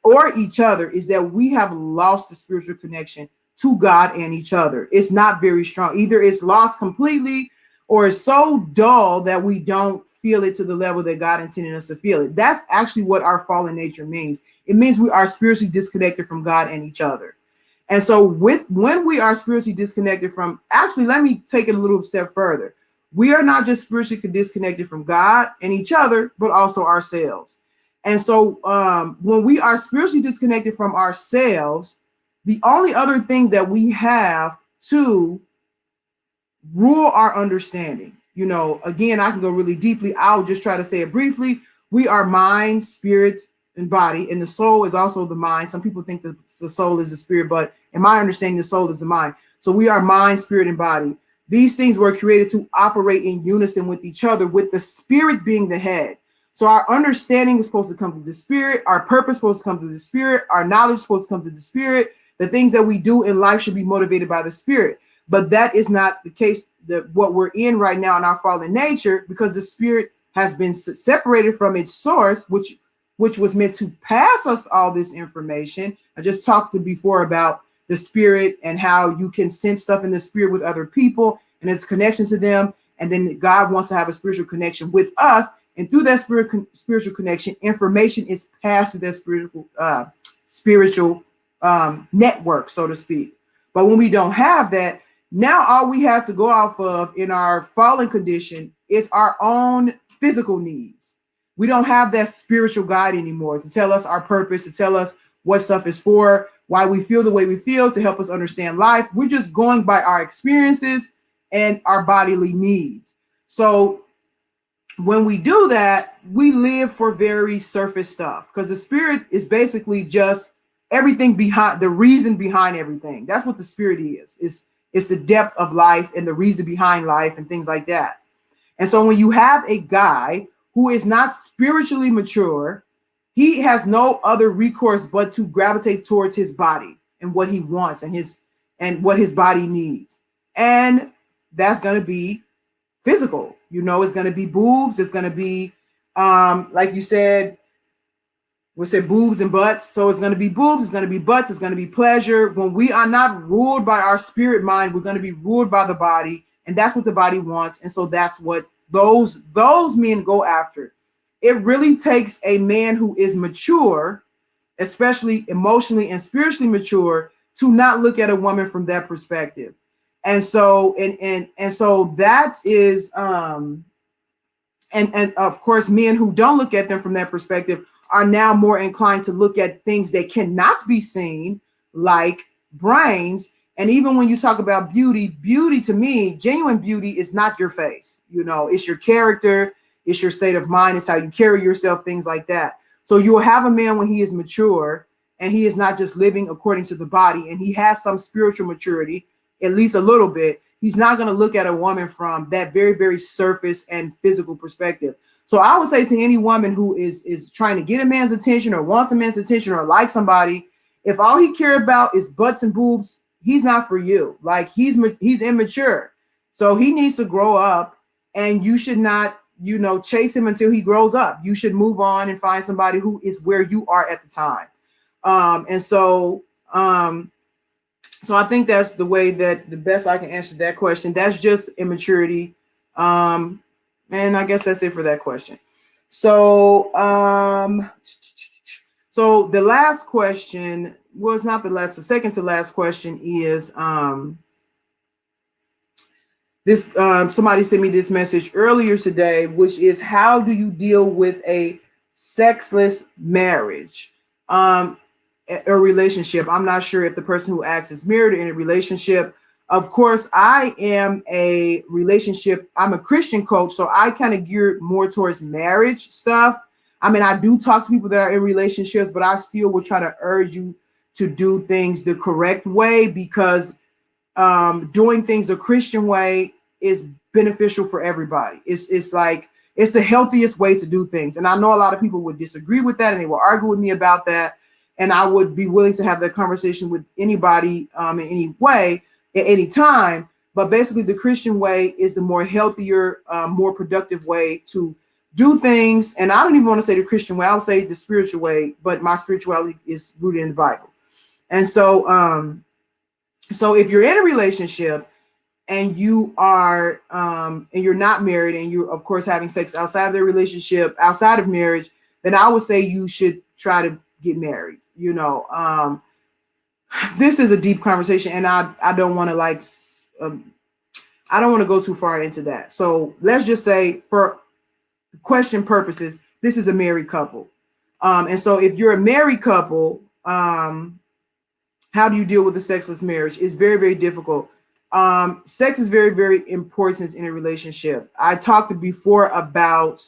or each other, is that we have lost the spiritual connection to God and each other. It's not very strong. Either it's lost completely, or it's so dull that we don't feel it to the level that God intended us to feel it. That's actually what our fallen nature means. It means we are spiritually disconnected from God and each other. And so when we are spiritually disconnected from, actually, let me take it a little step further. We are not just spiritually disconnected from God and each other, but also ourselves. And so when we are spiritually disconnected from ourselves, the only other thing that we have to rule our understanding, again, I can go really deeply. I'll just try to say it briefly. We are mind, spirit, and body, and the soul is also the mind. Some people think that the soul is the spirit, but in my understanding, the soul is the mind. So we are mind, spirit, and body. These things were created to operate in unison with each other, with the spirit being the head. So our understanding is supposed to come through the spirit. Our purpose is supposed to come through the spirit. Our knowledge is supposed to come through the spirit. The things that we do in life should be motivated by the spirit. But that is not the case, that what we're in right now in our fallen nature, because the spirit has been separated from its source, which was meant to pass us all this information. I just talked before about the spirit and how you can sense stuff in the spirit with other people and its connection to them. And then God wants to have a spiritual connection with us. And through that spiritual connection, information is passed through that spiritual network, so to speak. But when we don't have that, now all we have to go off of in our fallen condition is our own physical needs. We don't have that spiritual guide anymore to tell us our purpose, to tell us what stuff is for, why we feel the way we feel, to help us understand life. We're just going by our experiences and our bodily needs. So when we do that, we live for very surface stuff, because the spirit is basically just everything behind, the reason behind everything. That's what the spirit is. It's the depth of life and the reason behind life and things like that. And so when you have a guy who is not spiritually mature, he has no other recourse but to gravitate towards his body and what he wants and what his body needs. And that's going to be physical. It's going to be boobs. It's going to be, like you said, we said boobs and butts. So it's going to be boobs. It's going to be butts. It's going to be pleasure. When we are not ruled by our spirit mind, we're going to be ruled by the body. And that's what the body wants. And so that's what those men go after. It really takes a man who is mature, especially emotionally and spiritually mature, to not look at a woman from that perspective. And so and so that is and of course, men who don't look at them from that perspective are now more inclined to look at things that cannot be seen, like brains. And even when you talk about beauty to me, genuine beauty is not your face. It's your character, it's your state of mind, it's how you carry yourself, things like that. So you'll have a man when he is mature and he is not just living according to the body, and he has some spiritual maturity, at least a little bit. He's not going to look at a woman from that very, very surface and physical perspective. So I would say to any woman who is trying to get a man's attention or wants a man's attention or like somebody, if all he cares about is butts and boobs, he's not for you. Like he's immature. So he needs to grow up, and you should not, chase him until he grows up. You should move on and find somebody who is where you are at the time. And so so I think that's the way that the best I can answer that question. That's just immaturity. And I guess that's it for that question. So so the last question was not the last, the second to last question is this somebody sent me this message earlier today, which is, how do you deal with a sexless marriage? A relationship. I'm not sure if the person who asks is married or in a relationship. Of course, I am I'm a Christian coach, so I kind of geared more towards marriage stuff. I mean, I do talk to people that are in relationships, but I still would try to urge you to do things the correct way, because doing things the Christian way is beneficial for everybody. It's like, it's the healthiest way to do things. And I know a lot of people would disagree with that, and they will argue with me about that. And I would be willing to have that conversation with anybody in any way, at any time. But basically, the Christian way is the more healthier, more productive way to do things. And I don't even want to say the Christian way. I'll say the spiritual way, but my spirituality is rooted in the Bible. And so, so if you're in a relationship and you are, and you're not married, and you're of course having sex outside of the relationship, outside of marriage, then I would say you should try to get married. This is a deep conversation, and I don't want to I don't want to go too far into that. So let's just say, for question purposes, this is a married couple. And so if you're a married couple, how do you deal with a sexless marriage? It's very, very difficult. Sex is very, very important in a relationship. I talked before about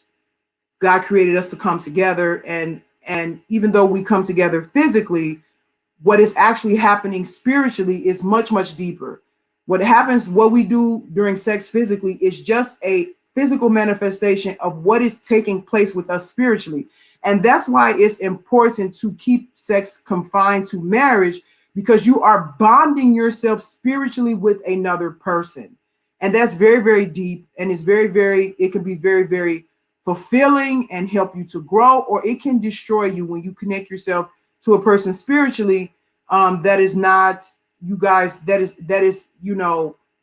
God created us to come together, and even though we come together physically, what is actually happening spiritually is much, much deeper. What we do during sex physically is just a physical manifestation of what is taking place with us spiritually. And that's why it's important to keep sex confined to marriage, because you are bonding yourself spiritually with another person. And that's very, very deep. And it can be very, very fulfilling and help you to grow, or it can destroy you when you connect yourself to a person spiritually that is not you guys, that is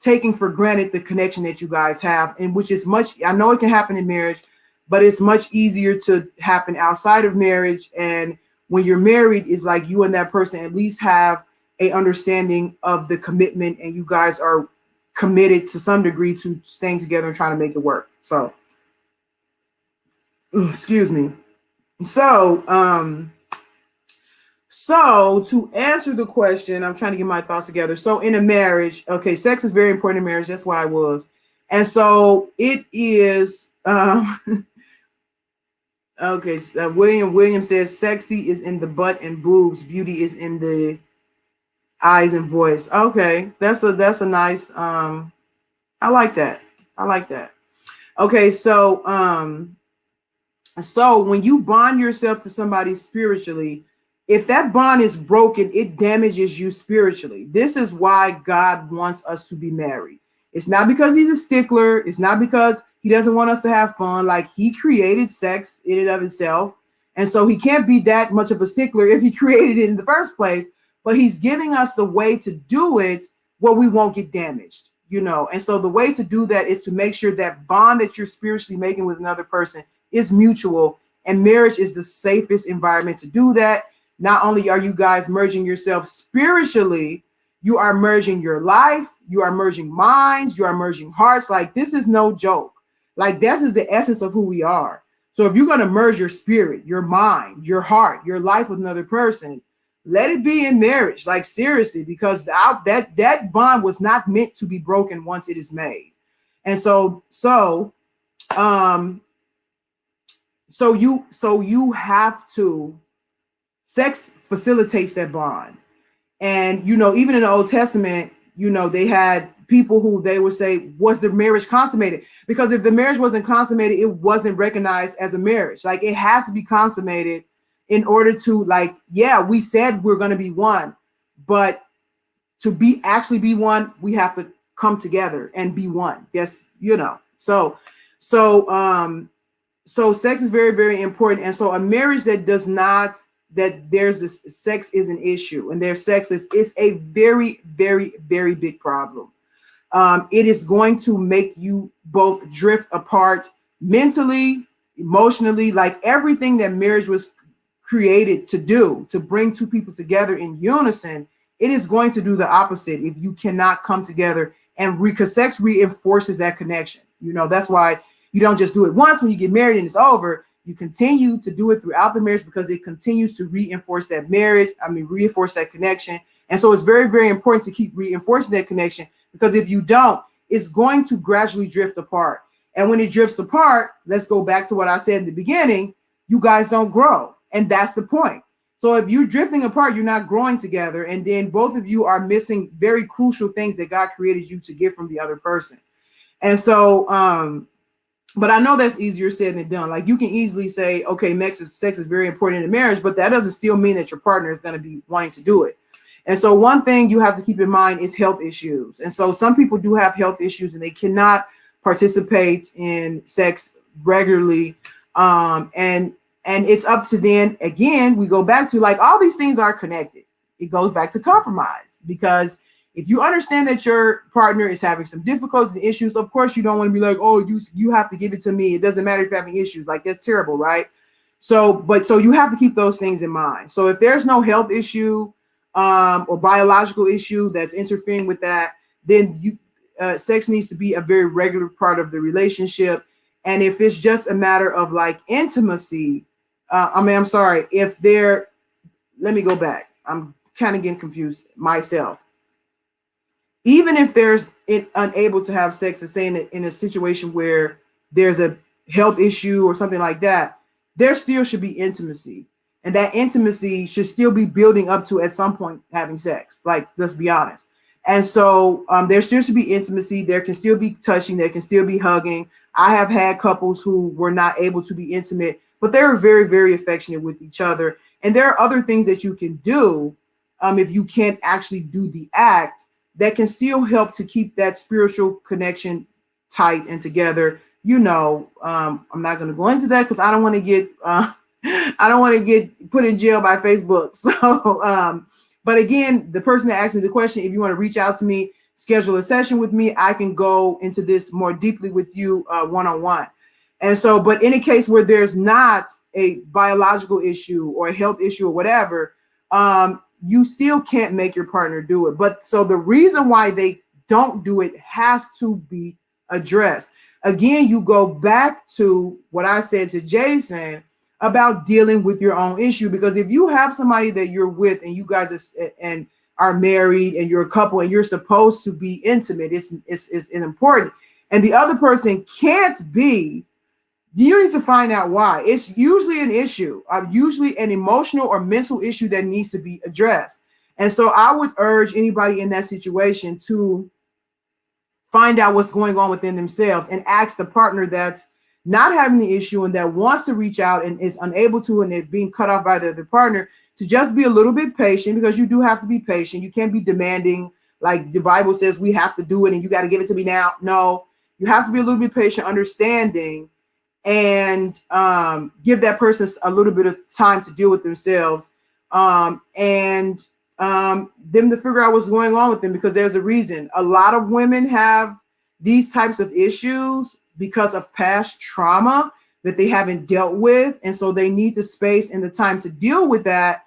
taking for granted the connection that you guys have, and which is I know it can happen in marriage, but it's much easier to happen outside of marriage. And when you're married, it's like you and that person at least have a understanding of the commitment, and you guys are committed to some degree to staying together and trying to make it work. So excuse me. So, so to answer the question, I'm trying to get my thoughts together. So in a marriage, okay, sex is very important in marriage. That's why I was. And so it is, okay, so William says, sexy is in the butt and boobs. Beauty is in the eyes and voice. Okay, that's a nice, I like that. I like that. Okay, so, so when you bond yourself to somebody spiritually, if that bond is broken, it damages you spiritually. This is why God wants us to be married. It's not because he's a stickler. It's not because he doesn't want us to have fun. Like, he created sex in and of itself. And so he can't be that much of a stickler if he created it in the first place. But he's giving us the way to do it where we won't get damaged, And so the way to do that is to make sure that bond that you're spiritually making with another person is mutual. And marriage is the safest environment to do that. Not only are you guys merging yourself spiritually, you are merging your life, you are merging minds, you are merging hearts. Like, this is no joke. Like, this is the essence of who we are. So if you're going to merge your spirit, your mind, your heart, your life with another person, let it be in marriage. Like, seriously, because that bond was not meant to be broken once it is made. And so you have to, sex facilitates that bond. And, even in the Old Testament, they had people who they would say, was the marriage consummated? Because if the marriage wasn't consummated, it wasn't recognized as a marriage. Like, it has to be consummated in order to, like, yeah, we said we're going to be one, but to be actually be one, we have to come together and be one. Yes, you know. So sex is very, very important. And so a marriage that does not, that there's this sex is an issue and there's sex is, it's a very, very, very big problem. It is going to make you both drift apart mentally, emotionally, like everything that marriage was created to do, to bring two people together in unison. It is going to do the opposite if you cannot come together and because sex reinforces that connection. You know, that's why you don't just do it once when you get married and it's over. You continue to do it throughout the marriage because it continues to reinforce that marriage. I mean, reinforce that connection. And so it's very, very important to keep reinforcing that connection because if you don't, it's going to gradually drift apart. And when it drifts apart, let's go back to what I said in the beginning, you guys don't grow. And that's the point. So if you're drifting apart, you're not growing together. And then both of you are missing very crucial things that God created you to get from the other person. And so, but I know that's easier said than done. Like you can easily say, okay, sex is very important in a marriage, but that doesn't still mean that your partner is going to be wanting to do it. And so one thing you have to keep in mind is health issues. And so some people do have health issues and they cannot participate in sex regularly. And it's up to then, again, we go back to like all these things are connected. It goes back to compromise because if you understand that your partner is having some difficulties and issues, of course, you don't want to be like, oh, you have to give it to me. It doesn't matter if you're having issues. Like that's terrible, right? So you have to keep those things in mind. So if there's no health issue or biological issue that's interfering with that, then sex needs to be a very regular part of the relationship. And if it's just a matter of like intimacy, let me go back. I'm kind of getting confused myself. Even if there's unable to have sex and saying in a situation where there's a health issue or something like that, there still should be intimacy. And that intimacy should still be building up to at some point having sex. Like, let's be honest. And so there still should be intimacy. There can still be touching. There can still be hugging. I have had couples who were not able to be intimate, but they were very, very affectionate with each other. And there are other things that you can do if you can't actually do the act that can still help to keep that spiritual connection tight and together. You know, I'm not going to go into that because I don't want to get put in jail by Facebook. So, but again, the person that asked me the question, if you want to reach out to me, schedule a session with me, I can go into this more deeply with you one-on-one. And so, but in a case where there's not a biological issue or a health issue or whatever, you still can't make your partner do it. But so the reason why they don't do it has to be addressed. Again, you go back to what I said to Jason about dealing with your own issue, because if you have somebody that you're with and you guys are married and you're a couple and you're supposed to be intimate, it's important, and the other person can't be, you need to find out why. It's usually an issue, usually an emotional or mental issue that needs to be addressed. And so I would urge anybody in that situation to find out what's going on within themselves and ask the partner that's not having the issue and that wants to reach out and is unable to, and they're being cut off by the partner, to just be a little bit patient, because you do have to be patient. You can't be demanding, like the Bible says we have to do it and you got to give it to me now. No, you have to be a little bit patient, understanding, and give that person a little bit of time to deal with themselves, and them to figure out what's going on with them, because there's a reason. A lot of women have these types of issues because of past trauma that they haven't dealt with, and so they need the space and the time to deal with that.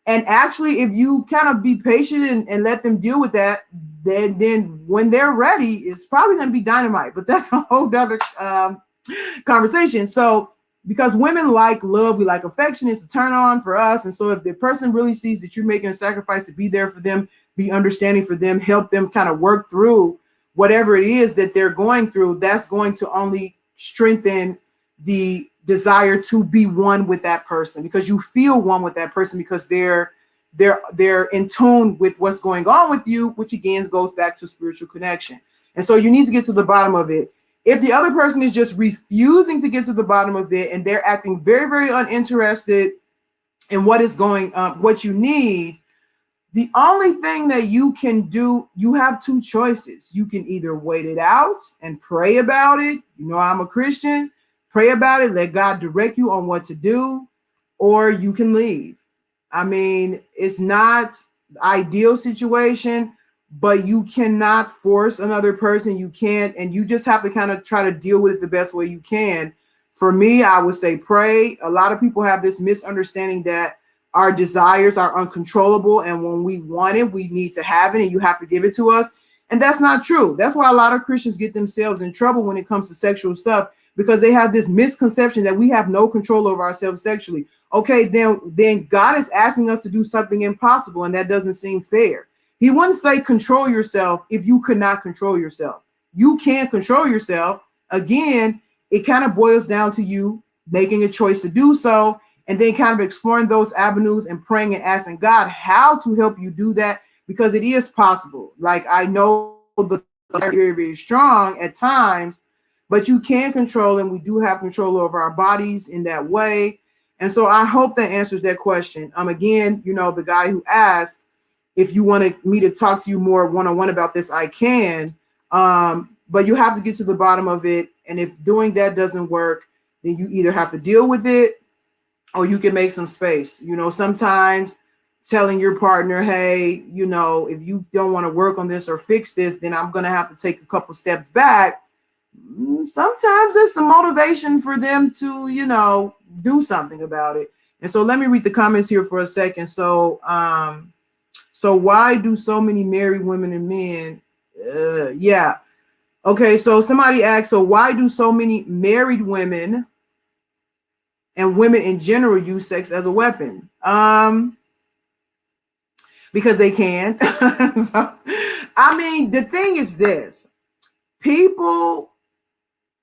And actually, if you kind of be patient and let them deal with that, then when they're ready, it's probably going to be dynamite. But that's a whole other conversation. So because women like love, we like affection, it's a turn on for us. And so if the person really sees that you're making a sacrifice to be there for them, be understanding for them, help them kind of work through whatever it is that they're going through, that's going to only strengthen the desire to be one with that person, because you feel one with that person because they're in tune with what's going on with you, which again goes back to spiritual connection. And so you need to get to the bottom of it. If the other person is just refusing to get to the bottom of it and they're acting very, very uninterested in what is going what you need, The only thing that you can do, you have two choices. You can either wait it out and pray about it. You know, I'm a Christian. Pray about it. Let God direct you on what to do, or you can leave. I mean, it's not the ideal situation, but you cannot force another person. You can't, and you just have to kind of try to deal with it the best way you can. For me, I would say pray. A lot of people have this misunderstanding that our desires are uncontrollable, and when we want it, we need to have it, and you have to give it to us. And that's not true. That's why a lot of Christians get themselves in trouble when it comes to sexual stuff, because they have this misconception that we have no control over ourselves sexually. Okay, then God is asking us to do something impossible, and that doesn't seem fair. He wouldn't say control yourself if you could not control yourself. You can't control yourself. Again, it kind of boils down to you making a choice to do so, and then kind of exploring those avenues and praying and asking God how to help you do that, because it is possible. Like, I know the very, very strong at times, but you can control, and we do have control over our bodies in that way. And so I hope that answers that question. Again, you know, the guy who asked if you wanted me to talk to you more one-on-one about this, I can. But you have to get to the bottom of it. And if doing that doesn't work, then you either have to deal with it, or you can make some space. You know, sometimes telling your partner, hey, you know, if you don't want to work on this or fix this, then I'm going to have to take a couple steps back. Sometimes it's a motivation for them to, you know, do something about it. And so let me read the comments here for a second. So why do so many married women and men? Yeah. Okay. So somebody asked, so why do so many married women and women in general use sex as a weapon? Because they can. So, I mean, the thing is this: people.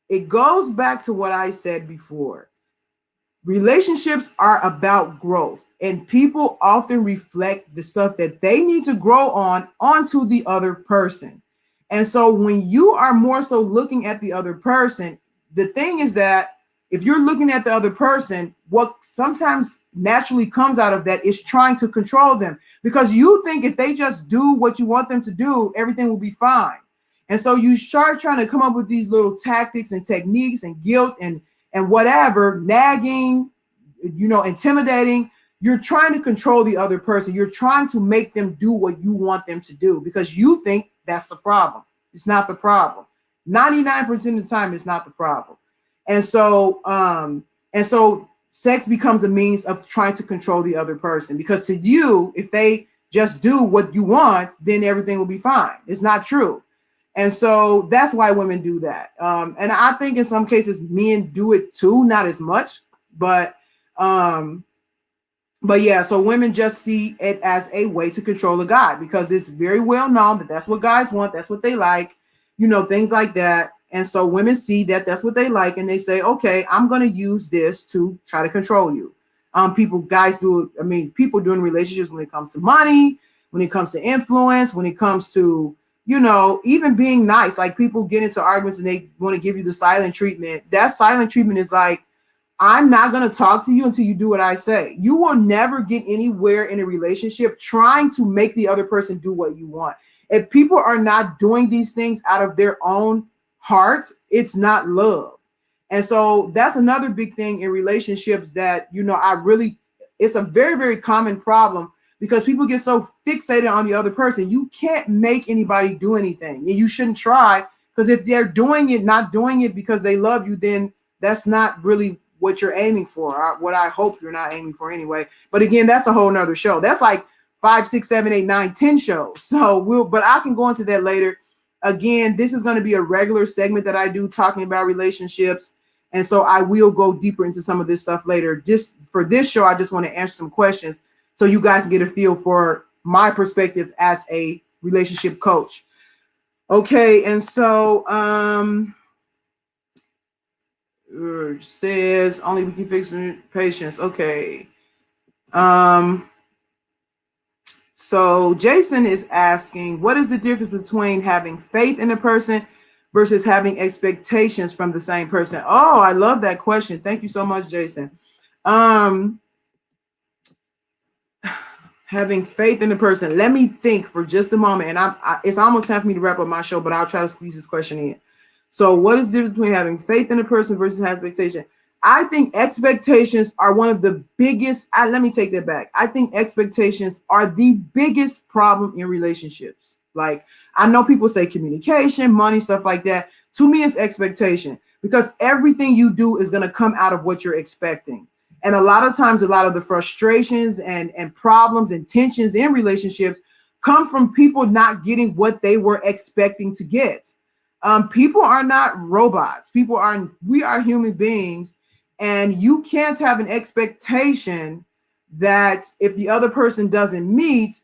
It goes back to what I said before. Relationships are about growth, and people often reflect the stuff that they need to grow on onto the other person. And so when you are more so looking at the other person, the thing is that if you're looking at the other person, what sometimes naturally comes out of that is trying to control them, because you think if they just do what you want them to do, everything will be fine. And so you start trying to come up with these little tactics and techniques and guilt and whatever, nagging, you know, intimidating. You're trying to control the other person. You're trying to make them do what you want them to do, because you think that's the problem. It's not the problem. 99% of the time, it's not the problem. And so sex becomes a means of trying to control the other person, because to you, if they just do what you want, then everything will be fine. It's not true. And so that's why women do that. And I think in some cases men do it too, not as much, but um, but yeah, so women just see it as a way to control a guy, because it's very well known that that's what guys want, that's what they like, you know, things like that. And so women see that that's what they like, and they say, okay, I'm going to use this to try to control you. Guys do it. I mean, people do in relationships when it comes to money, when it comes to influence, when it comes to, you know, even being nice. Like, people get into arguments and they want to give you the silent treatment. That silent treatment is like, I'm not going to talk to you until you do what I say. You will never get anywhere in a relationship trying to make the other person do what you want. If people are not doing these things out of their own heart, it's not love. And so that's another big thing in relationships that, you know, it's a very, very common problem, because people get so fixated on the other person. You can't make anybody do anything, and you shouldn't try, because if they're doing it, not doing it because they love you, then that's not really what you're aiming for, what I hope you're not aiming for anyway. But again, that's a whole nother show. That's like 5, 6, 7, 8, 9, 10 shows. So but I can go into that later. Again, this is going to be a regular segment that I do talking about relationships. And so I will go deeper into some of this stuff later. Just for this show, I just want to answer some questions so you guys get a feel for my perspective as a relationship coach. Okay, and so says only we can fix patience. Okay. So Jason is asking, what is the difference between having faith in a person versus having expectations from the same person? Oh, I love that question. Thank you so much, Jason. Um, Having faith in the person. Let me think for just a moment, and it's almost time for me to wrap up my show, but I'll try to squeeze this question in. So, what is the difference between having faith in a person versus expectation? I think expectations are one of the biggest. Let me take that back. I think expectations are the biggest problem in relationships. Like, I know people say communication, money, stuff like that. To me, it's expectation because everything you do is going to come out of what you're expecting. And a lot of times, a lot of the frustrations and problems and tensions in relationships come from people not getting what they were expecting to get. People are not robots. We are human beings, and you can't have an expectation that if the other person doesn't meet,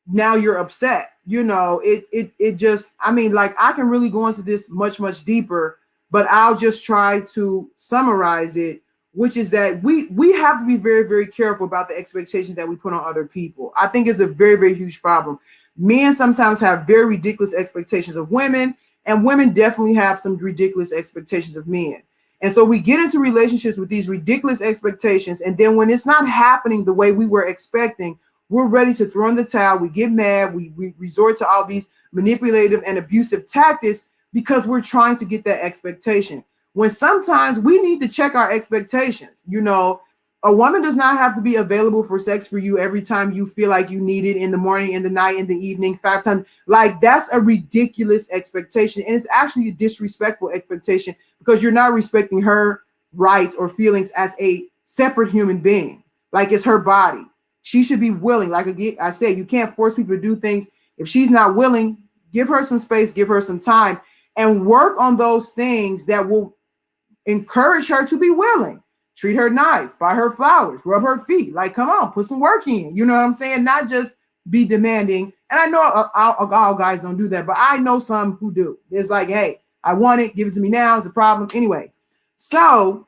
now you're upset. It just, I mean, like, I can really go into this much deeper, but I'll just try to summarize it, which is that we have to be very careful about the expectations that we put on other people. I think it's a very huge problem. Men sometimes have very ridiculous expectations of women, and women definitely have some ridiculous expectations of men. And so we get into relationships with these ridiculous expectations, and then when it's not happening the way we were expecting, we're ready to throw in the towel. We get mad. We resort to all these manipulative and abusive tactics because we're trying to get that expectation. When sometimes we need to check our expectations. A woman does not have to be available for sex for you every time you feel like you need it, in the morning, in the night, in the evening, 5 times. Like, that's a ridiculous expectation. And it's actually a disrespectful expectation because you're not respecting her rights or feelings as a separate human being. Like, it's her body. She should be willing. Like I said, you can't force people to do things. If she's not willing, give her some space, give her some time, and work on those things that will encourage her to be willing. Treat her nice, buy her flowers, rub her feet. Like, come on, put some work in. You know what I'm saying? Not just be demanding. And I know all guys don't do that, but I know some who do. It's like, hey, I want it, give it to me now. It's a problem. Anyway, so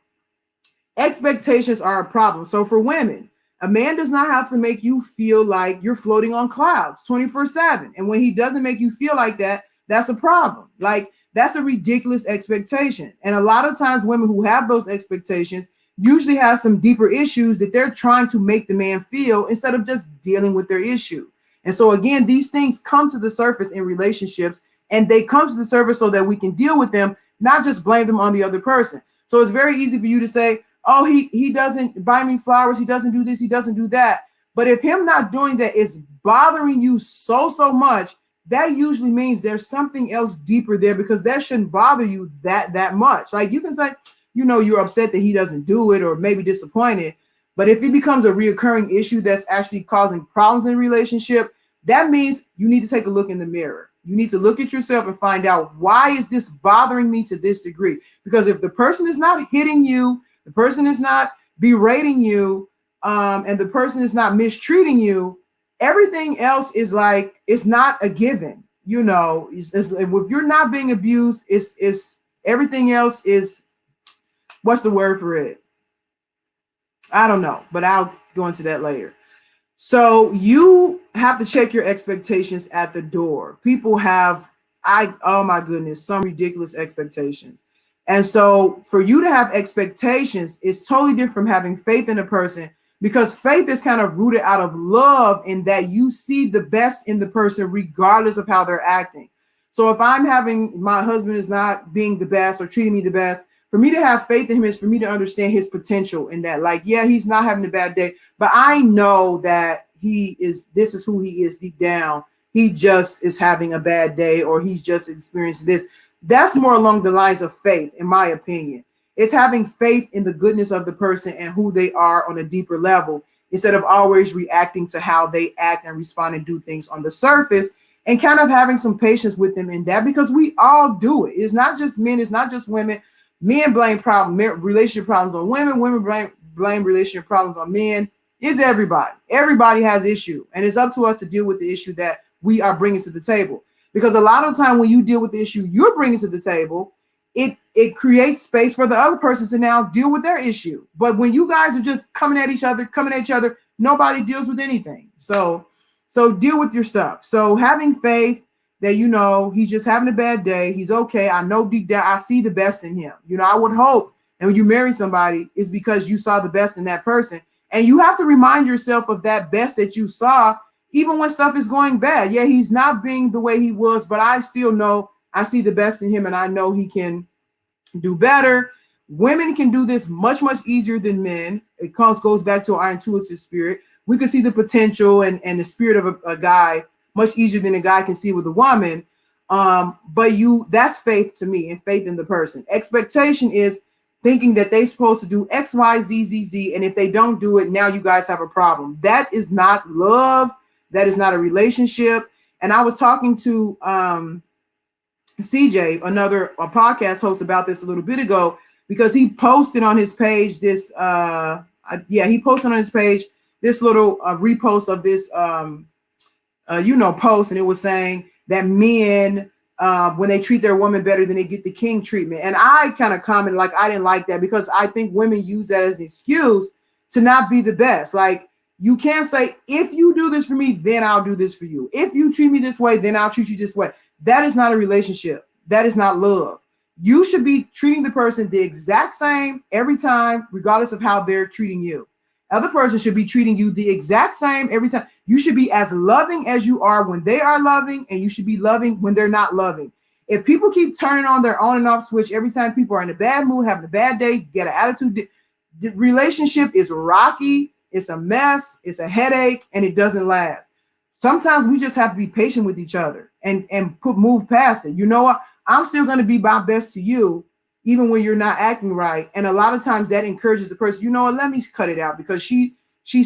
expectations are a problem. So for women, a man does not have to make you feel like you're floating on clouds 24/7. And when he doesn't make you feel like that, that's a problem. Like, that's a ridiculous expectation. And a lot of times women who have those expectations usually have some deeper issues that they're trying to make the man feel instead of just dealing with their issue. And so again, these things come to the surface in relationships, and they come to the surface so that we can deal with them, not just blame them on the other person. So it's very easy for you to say, oh, he doesn't buy me flowers, he doesn't do this, he doesn't do that. But if him not doing that is bothering you so much, that usually means there's something else deeper there, because that shouldn't bother you that much. Like, you can say, you're upset that he doesn't do it, or maybe disappointed. But if it becomes a reoccurring issue that's actually causing problems in a relationship, that means you need to take a look in the mirror. You need to look at yourself and find out, why is this bothering me to this degree? Because if the person is not hitting you, the person is not berating you, and the person is not mistreating you, everything else is like, it's not a given. If you're not being abused, it's everything else is, what's the word for it? I don't know, but I'll go into that later. So you have to check your expectations at the door. People have, oh my goodness, some ridiculous expectations. And so for you to have expectations is totally different from having faith in a person, because faith is kind of rooted out of love, in that you see the best in the person regardless of how they're acting. So if I'm having, my husband is not being the best or treating me the best, for me to have faith in him is for me to understand his potential in that. Like, yeah, he's not having a bad day, but I know that this is who he is deep down. He just is having a bad day, or he's just experiencing this. That's more along the lines of faith, in my opinion. It's having faith in the goodness of the person and who they are on a deeper level, instead of always reacting to how they act and respond and do things on the surface, and kind of having some patience with them in that, because we all do it. It's not just men, it's not just women. Men blame relationship problems on women. Women blame relationship problems on men. It's everybody. Everybody has issue, and it's up to us to deal with the issue that we are bringing to the table. Because a lot of the time when you deal with the issue you're bringing to the table, it creates space for the other person to now deal with their issue. But when you guys are just coming at each other, nobody deals with anything. So deal with your stuff. So having faith that, he's just having a bad day. He's okay. I know deep down, I see the best in him. I would hope. And when you marry somebody, it's because you saw the best in that person. And you have to remind yourself of that best that you saw, even when stuff is going bad. Yeah, he's not being the way he was, but I still know I see the best in him and I know he can do better. Women can do this much, much easier than men. It goes back to our intuitive spirit. We can see the potential and the spirit of a guy much easier than a guy can see with a woman. But that's faith to me, and faith in the person. Expectation is thinking that they're supposed to do X, Y, Z, Z, Z. And if they don't do it, now you guys have a problem. That is not love. That is not a relationship. And I was talking to CJ, a podcast host, about this a little bit ago, because he posted on his page this he posted on his page this little repost of this post, and it was saying that men, when they treat their woman better, than they get the king treatment. And I kind of commented like I didn't like that, because I think women use that as an excuse to not be the best. Like, you can't say, if you do this for me, then I'll do this for you. If you treat me this way, then I'll treat you this way. That is not a relationship. That is not love. You should be treating the person the exact same every time, regardless of how they're treating you. Other person should be treating you the exact same every time. You should be as loving as you are when they are loving, and you should be loving when they're not loving. If people keep turning on their on and off switch every time people are in a bad mood, having a bad day, get an attitude, the relationship is rocky, it's a mess, it's a headache, and it doesn't last. Sometimes we just have to be patient with each other and move past it. You know what? I'm still going to be my best to you, even when you're not acting right. And a lot of times that encourages the person, you know what, let me cut it out, because she's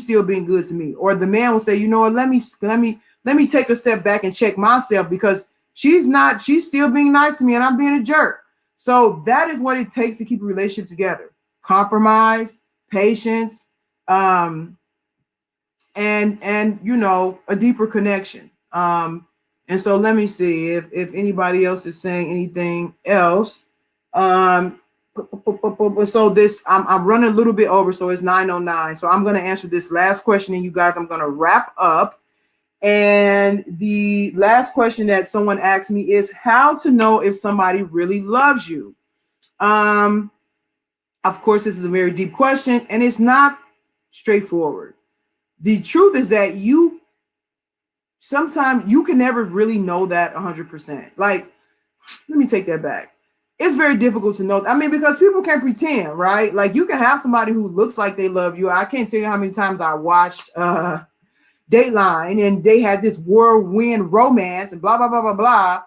still being good to me. Or the man will say, you know what, let me take a step back and check myself, because she's still being nice to me and I'm being a jerk. So that is what it takes to keep a relationship together. Compromise, patience, and a deeper connection. And so let me see if anybody else is saying anything else. So this, I'm running a little bit over, so it's 9:09. So I'm going to answer this last question, and you guys, I'm going to wrap up. And the last question that someone asked me is how to know if somebody really loves you. Of course, this is a very deep question, and it's not straightforward. The truth is that sometimes you can never really know that 100%. Like, let me take that back. It's very difficult to know. I mean, because people can pretend, right? Like, you can have somebody who looks like they love you. I can't tell you how many times I watched Dateline, and they had this whirlwind romance and blah, blah, blah, blah, blah.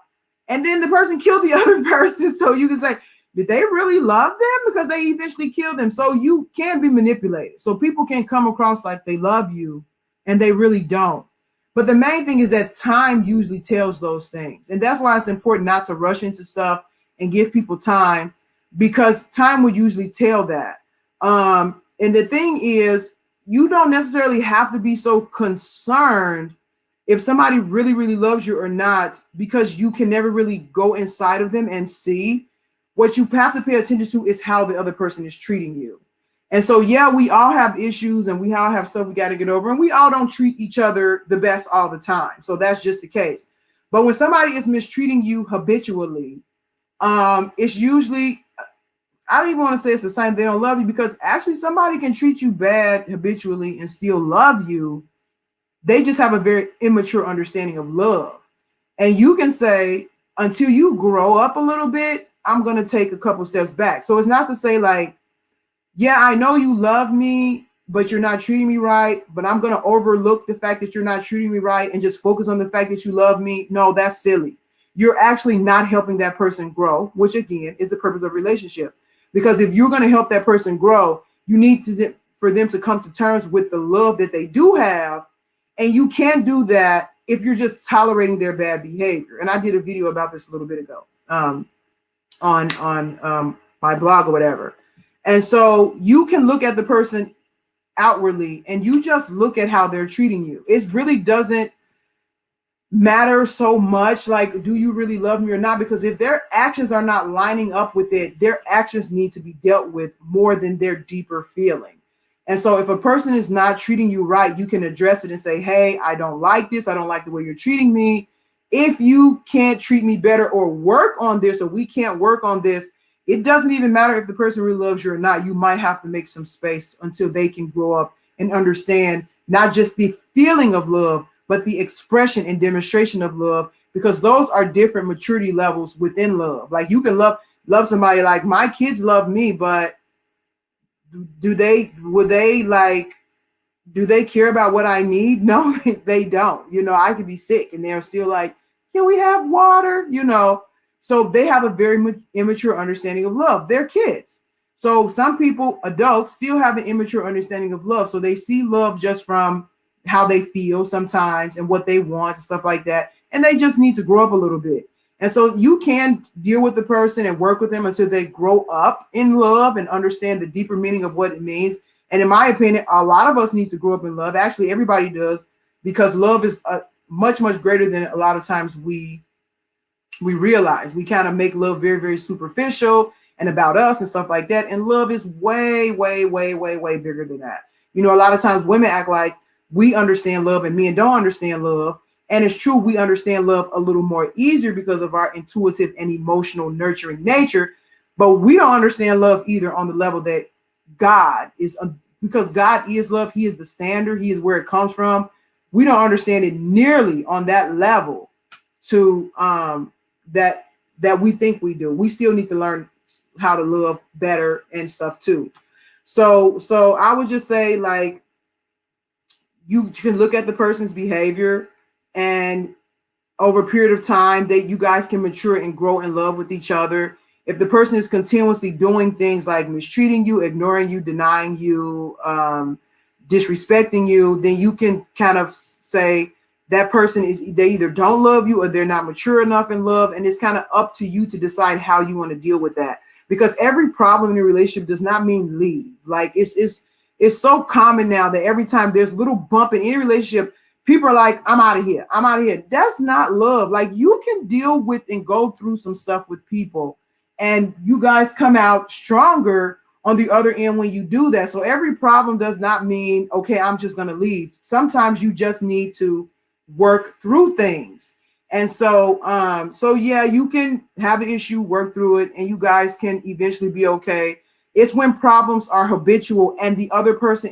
And then the person killed the other person. So you can say, did they really love them? Because they eventually killed them. So you can be manipulated. So people can come across like they love you and they really don't. But the main thing is that time usually tells those things. And that's why it's important not to rush into stuff and give people time, because time will usually tell that. And the thing is, you don't necessarily have to be so concerned if somebody really, really loves you or not, because you can never really go inside of them and see. What you have to pay attention to is how the other person is treating you. And so, yeah, we all have issues and we all have stuff we got to get over, and we all don't treat each other the best all the time. So that's just the case. But when somebody is mistreating you habitually, it's usually, I don't even want to say it's the same, they don't love you, because actually somebody can treat you bad habitually and still love you. They just have a very immature understanding of love. And you can say, until you grow up a little bit, I'm going to take a couple steps back. So it's not to say like, yeah, I know you love me, but you're not treating me right, but I'm going to overlook the fact that you're not treating me right and just focus on the fact that you love me. No, that's silly. You're actually not helping that person grow, which again is the purpose of relationship. Because if you're going to help that person grow, you need for them to come to terms with the love that they do have. And you can't do that if you're just tolerating their bad behavior. And I did a video about this a little bit ago on my blog or whatever. And so you can look at the person outwardly and you just look at how they're treating you. It really doesn't matter so much like, do you really love me or not? Because if their actions are not lining up with it, their actions need to be dealt with more than their deeper feeling. And so if a person is not treating you right, you can address it and say, hey, I don't like this. I don't like the way you're treating me. If you can't treat me better or work on this, or we can't work on this, it doesn't even matter if the person really loves you or not. You might have to make some space until they can grow up and understand not just the feeling of love, but the expression and demonstration of love, because those are different maturity levels within love. Like you can love somebody, like my kids love me, but would they like, do they care about what I need? No, they don't. You know, I could be sick and they're still like, can we have water? You know, so they have a very immature understanding of love. They're kids. So some people, adults, still have an immature understanding of love. So they see love just from how they feel sometimes and what they want and stuff like that. And they just need to grow up a little bit. And so you can deal with the person and work with them until they grow up in love and understand the deeper meaning of what it means. And in my opinion, a lot of us need to grow up in love. Actually, everybody does, because love is much, much greater than a lot of times we realize. We kind of make love very, very superficial and about us and stuff like that. And love is way, way, way, way, way bigger than that. You know, a lot of times women act like we understand love and men don't understand love. And it's true, we understand love a little more easier because of our intuitive and emotional nurturing nature. But we don't understand love either on the level that God is, because God is love. He is the standard. He is where it comes from. We don't understand it nearly on that level to that we think we do. We still need to learn how to love better and stuff too. So I would just say, like, you can look at the person's behavior, and over a period of time that you guys can mature and grow in love with each other. If the person is continuously doing things like mistreating you, ignoring you, denying you, disrespecting you, then you can kind of say that person is, they either don't love you or they're not mature enough in love. And it's kind of up to you to decide how you want to deal with that. Because every problem in a relationship does not mean leave. Like it's so common now that every time there's a little bump in any relationship, people are like, I'm out of here. I'm out of here. That's not love. Like, you can deal with and go through some stuff with people, and you guys come out stronger on the other end when you do that. So every problem does not mean, okay, I'm just going to leave. Sometimes you just need to work through things. And so yeah, you can have an issue, work through it, and you guys can eventually be okay. It's when problems are habitual and the other person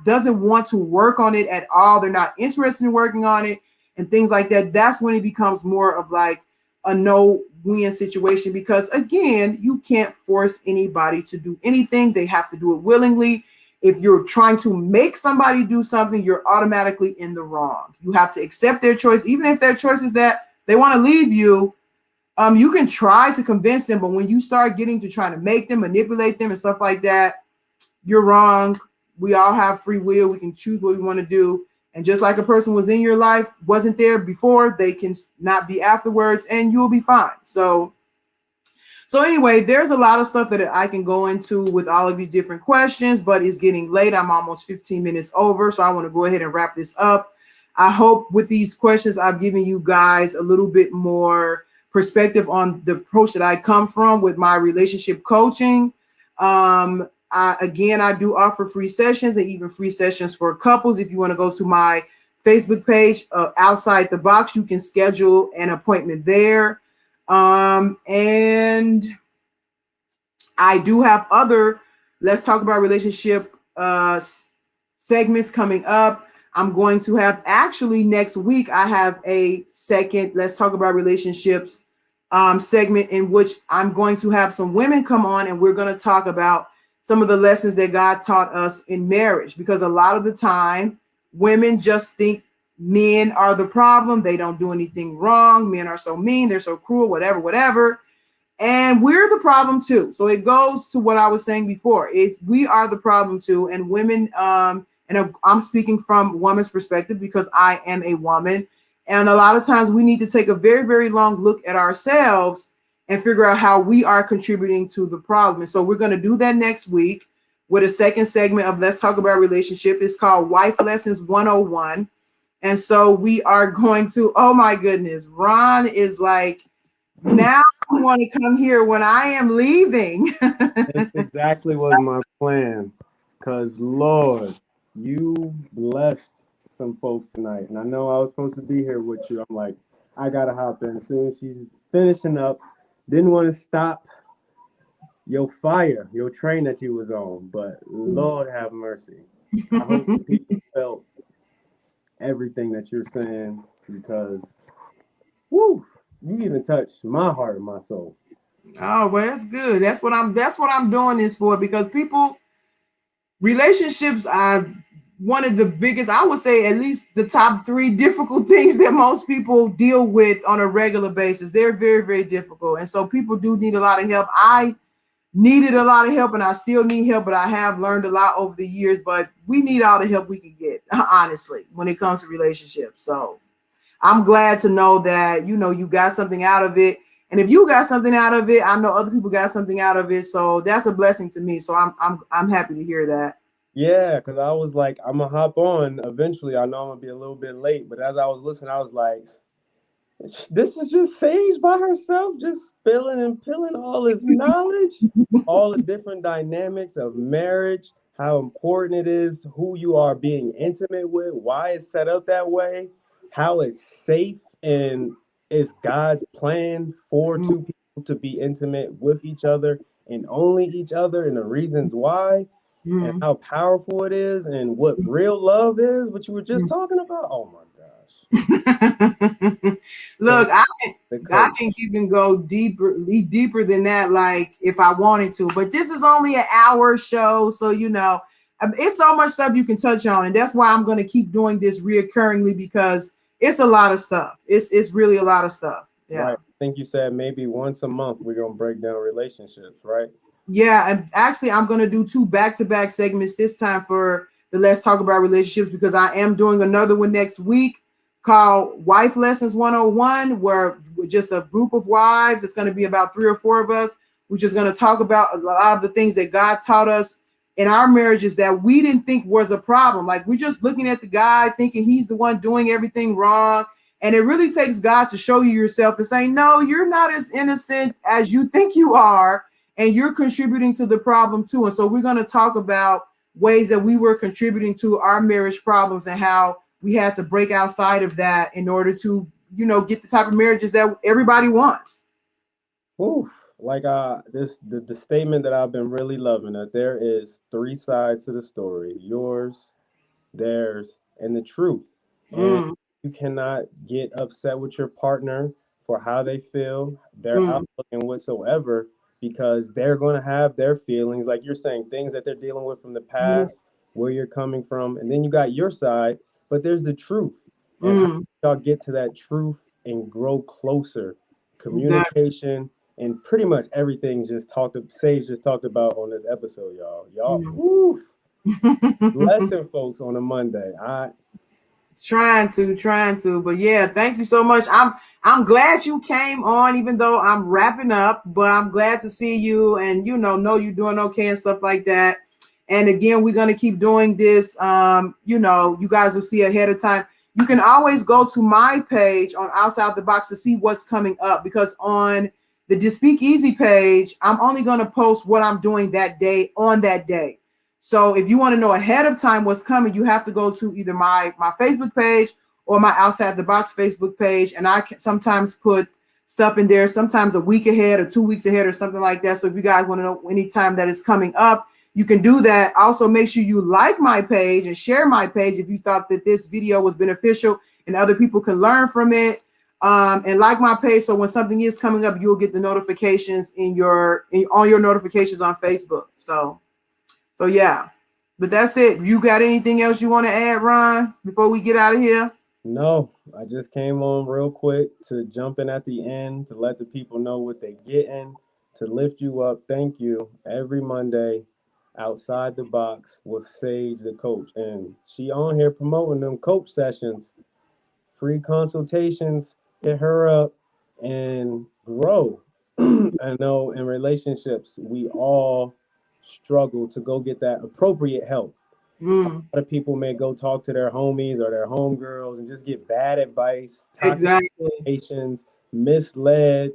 doesn't want to work on it at all. They're not interested in working on it and things like that. That's when it becomes more of like a no-win situation, because again, you can't force anybody to do anything. They have to do it willingly. If you're trying to make somebody do something, you're automatically in the wrong. You have to accept their choice, even if their choice is that they want to leave you. You can try to convince them, but when you start getting to trying to make them, manipulate them and stuff like that, you're wrong. We all have free will. We can choose what we want to do. And just like a person was in your life, wasn't there before, they can not be afterwards, and you'll be fine. So anyway, there's a lot of stuff that I can go into with all of these different questions, but it's getting late. I'm almost 15 minutes over, so I want to go ahead and wrap this up. I hope with these questions, I've given you guys a little bit more perspective on the approach that I come from with my relationship coaching. I do offer free sessions, and even free sessions for couples. If you want to go to my Facebook page, Outside the Box, you can schedule an appointment there. And I do have other Let's Talk About Relationship segments coming up. I'm going to have, actually next week, I have a second Let's Talk About Relationships segment in which I'm going to have some women come on, and we're going to talk about some of the lessons that God taught us in marriage. Because a lot of the time, women just think men are the problem. They don't do anything wrong. Men are so mean. They're so cruel, whatever, whatever. And we're the problem too. So it goes to what I was saying before. We are the problem too. And women, and I'm speaking from woman's perspective because I am a woman. And a lot of times we need to take a very, very long look at ourselves and figure out how we are contributing to the problem. And so we're going to do that next week with a second segment of Let's Talk About Relationship. It's called Wife Lessons 101. And so we are going to, oh my goodness, Ron is like, now you want to come here when I am leaving. That's exactly was my plan. Cause Lord, you blessed some folks tonight. And I know I was supposed to be here with you. I'm like, I gotta hop in. As soon as she's finishing up, didn't want to stop your train that you was on. But Lord have mercy. I hope people felt everything that you're saying because, woo, you even touched my heart and my soul. Oh, well, that's good. That's what I'm doing this for, because people, relationships are one of the biggest, I would say at least the top three difficult things that most people deal with on a regular basis. They're very, very difficult. And so people do need a lot of help. I needed a lot of help and I still need help, but I have learned a lot over the years. But we need all the help we can get, honestly, when it comes to relationships. So I'm glad to know that, you got something out of it. And if you got something out of it, I know other people got something out of it. So that's a blessing to me. So I'm happy to hear that. Yeah, because I was like, I'm gonna hop on eventually. I know I'm gonna be a little bit late, but as I was listening, I was like, this is just Sage by herself, just spilling and pilling all this knowledge, all the different dynamics of marriage, how important it is, who you are being intimate with, why it's set up that way, how it's safe and it's God's plan for two people to be intimate with each other and only each other, and the reasons why, and Mm-hmm. how powerful it is, and what real love is, what you were just talking about. Oh my gosh. Look, Thank the I coach. can even go deeper than that, like if I wanted to. But this is only an hour show, so it's so much stuff you can touch on, and that's why I'm going to keep doing this reoccurringly, because it's a lot of stuff. It's really a lot of stuff. Right. Yeah. I think you said maybe once a month we're gonna break down relationships, right? Yeah, and actually, I'm going to do two back-to-back segments this time for the Let's Talk About Relationships, because I am doing another one next week called Wife Lessons 101, where we're just a group of wives. It's going to be about 3 or 4 of us. We're just going to talk about a lot of the things that God taught us in our marriages that we didn't think was a problem. Like, we're just looking at the guy thinking he's the one doing everything wrong. And it really takes God to show you yourself and say, no, you're not as innocent as you think you are, and you're contributing to the problem too. And so we're going to talk about ways that we were contributing to our marriage problems and how we had to break outside of that in order to, get the type of marriages that everybody wants. Whew. Like the statement that I've been really loving, that there is three sides to the story: yours, theirs, and the truth. And Mm, you cannot get upset with your partner for how they feel, their mm, outlook, and whatsoever, because they're going to have their feelings, like you're saying, things that they're dealing with from the mm, past, where you're coming from, and then you got your side, but there's the truth. And how mm, y'all get to that truth and grow closer? exactly. Communication and pretty much everything just Sage just talked about on this episode, y'all. Mm. Woo, blessing folks on a Monday. Trying to, but yeah, thank you so much. I'm glad you came on, even though I'm wrapping up, but I'm glad to see you and know you're doing okay and stuff like that. And again, we're gonna keep doing this. You guys will see ahead of time. You can always go to my page on Outside the Box to see what's coming up, because on the Speak Easy page, I'm only gonna post what I'm doing that day on that day. So if you want to know ahead of time what's coming, you have to go to either my Facebook page or my Outside the Box Facebook page, and I can sometimes put stuff in there, sometimes a week ahead or 2 weeks ahead or something like that. So if you guys want to know any time that is coming up, you can do that. Also, make sure you like my page and share my page if you thought that this video was beneficial and other people can learn from it. And like my page, so when something is coming up, you'll get the notifications on your notifications on Facebook. So yeah, but that's it. You got anything else you want to add, Ron, before we get out of here? No, I just came on real quick to jump in at the end to let the people know what they getting, to lift you up. Thank you. Every Monday, outside the box with Sage the coach, and she on here promoting them coach sessions, free consultations. Hit her up and grow. I know in relationships we all struggle to go get that appropriate help. Mm, A lot of people may go talk to their homies or their homegirls and just get bad advice, toxic exactly. relations, misled.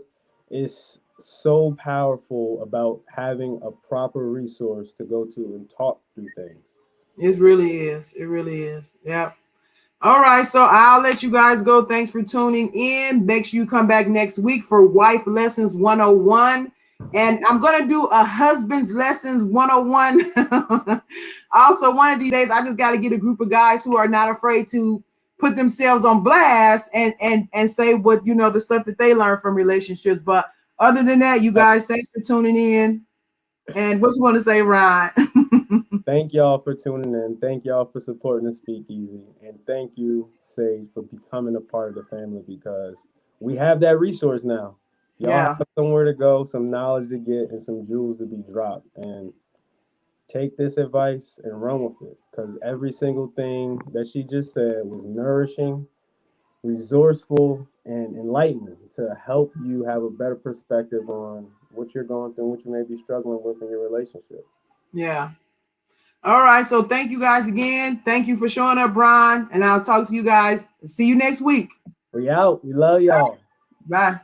It's so powerful about having a proper resource to go to and talk through things. It really is. It really is. Yeah. All right. So I'll let you guys go. Thanks for tuning in. Make sure you come back next week for Wife Lessons 101. And I'm going to do a husband's lessons 101. Also, one of these days, I just got to get a group of guys who are not afraid to put themselves on blast and say what, you know, the stuff that they learn from relationships. But other than that, you guys, thanks for tuning in. And what you want to say, Ryan? Thank y'all for tuning in. Thank y'all for supporting the Speakeasy. And thank you, Sage, for becoming a part of the family because we have that resource now. Y'all Yeah. have somewhere to go, some knowledge to get, and some jewels to be dropped. And take this advice and run with it because every single thing that she just said was nourishing, resourceful, and enlightening to help you have a better perspective on what you're going through, what you may be struggling with in your relationship. Yeah. All right. So thank you guys again. Thank you for showing up, Brian. And I'll talk to you guys. See you next week. We out. We love y'all. Bye.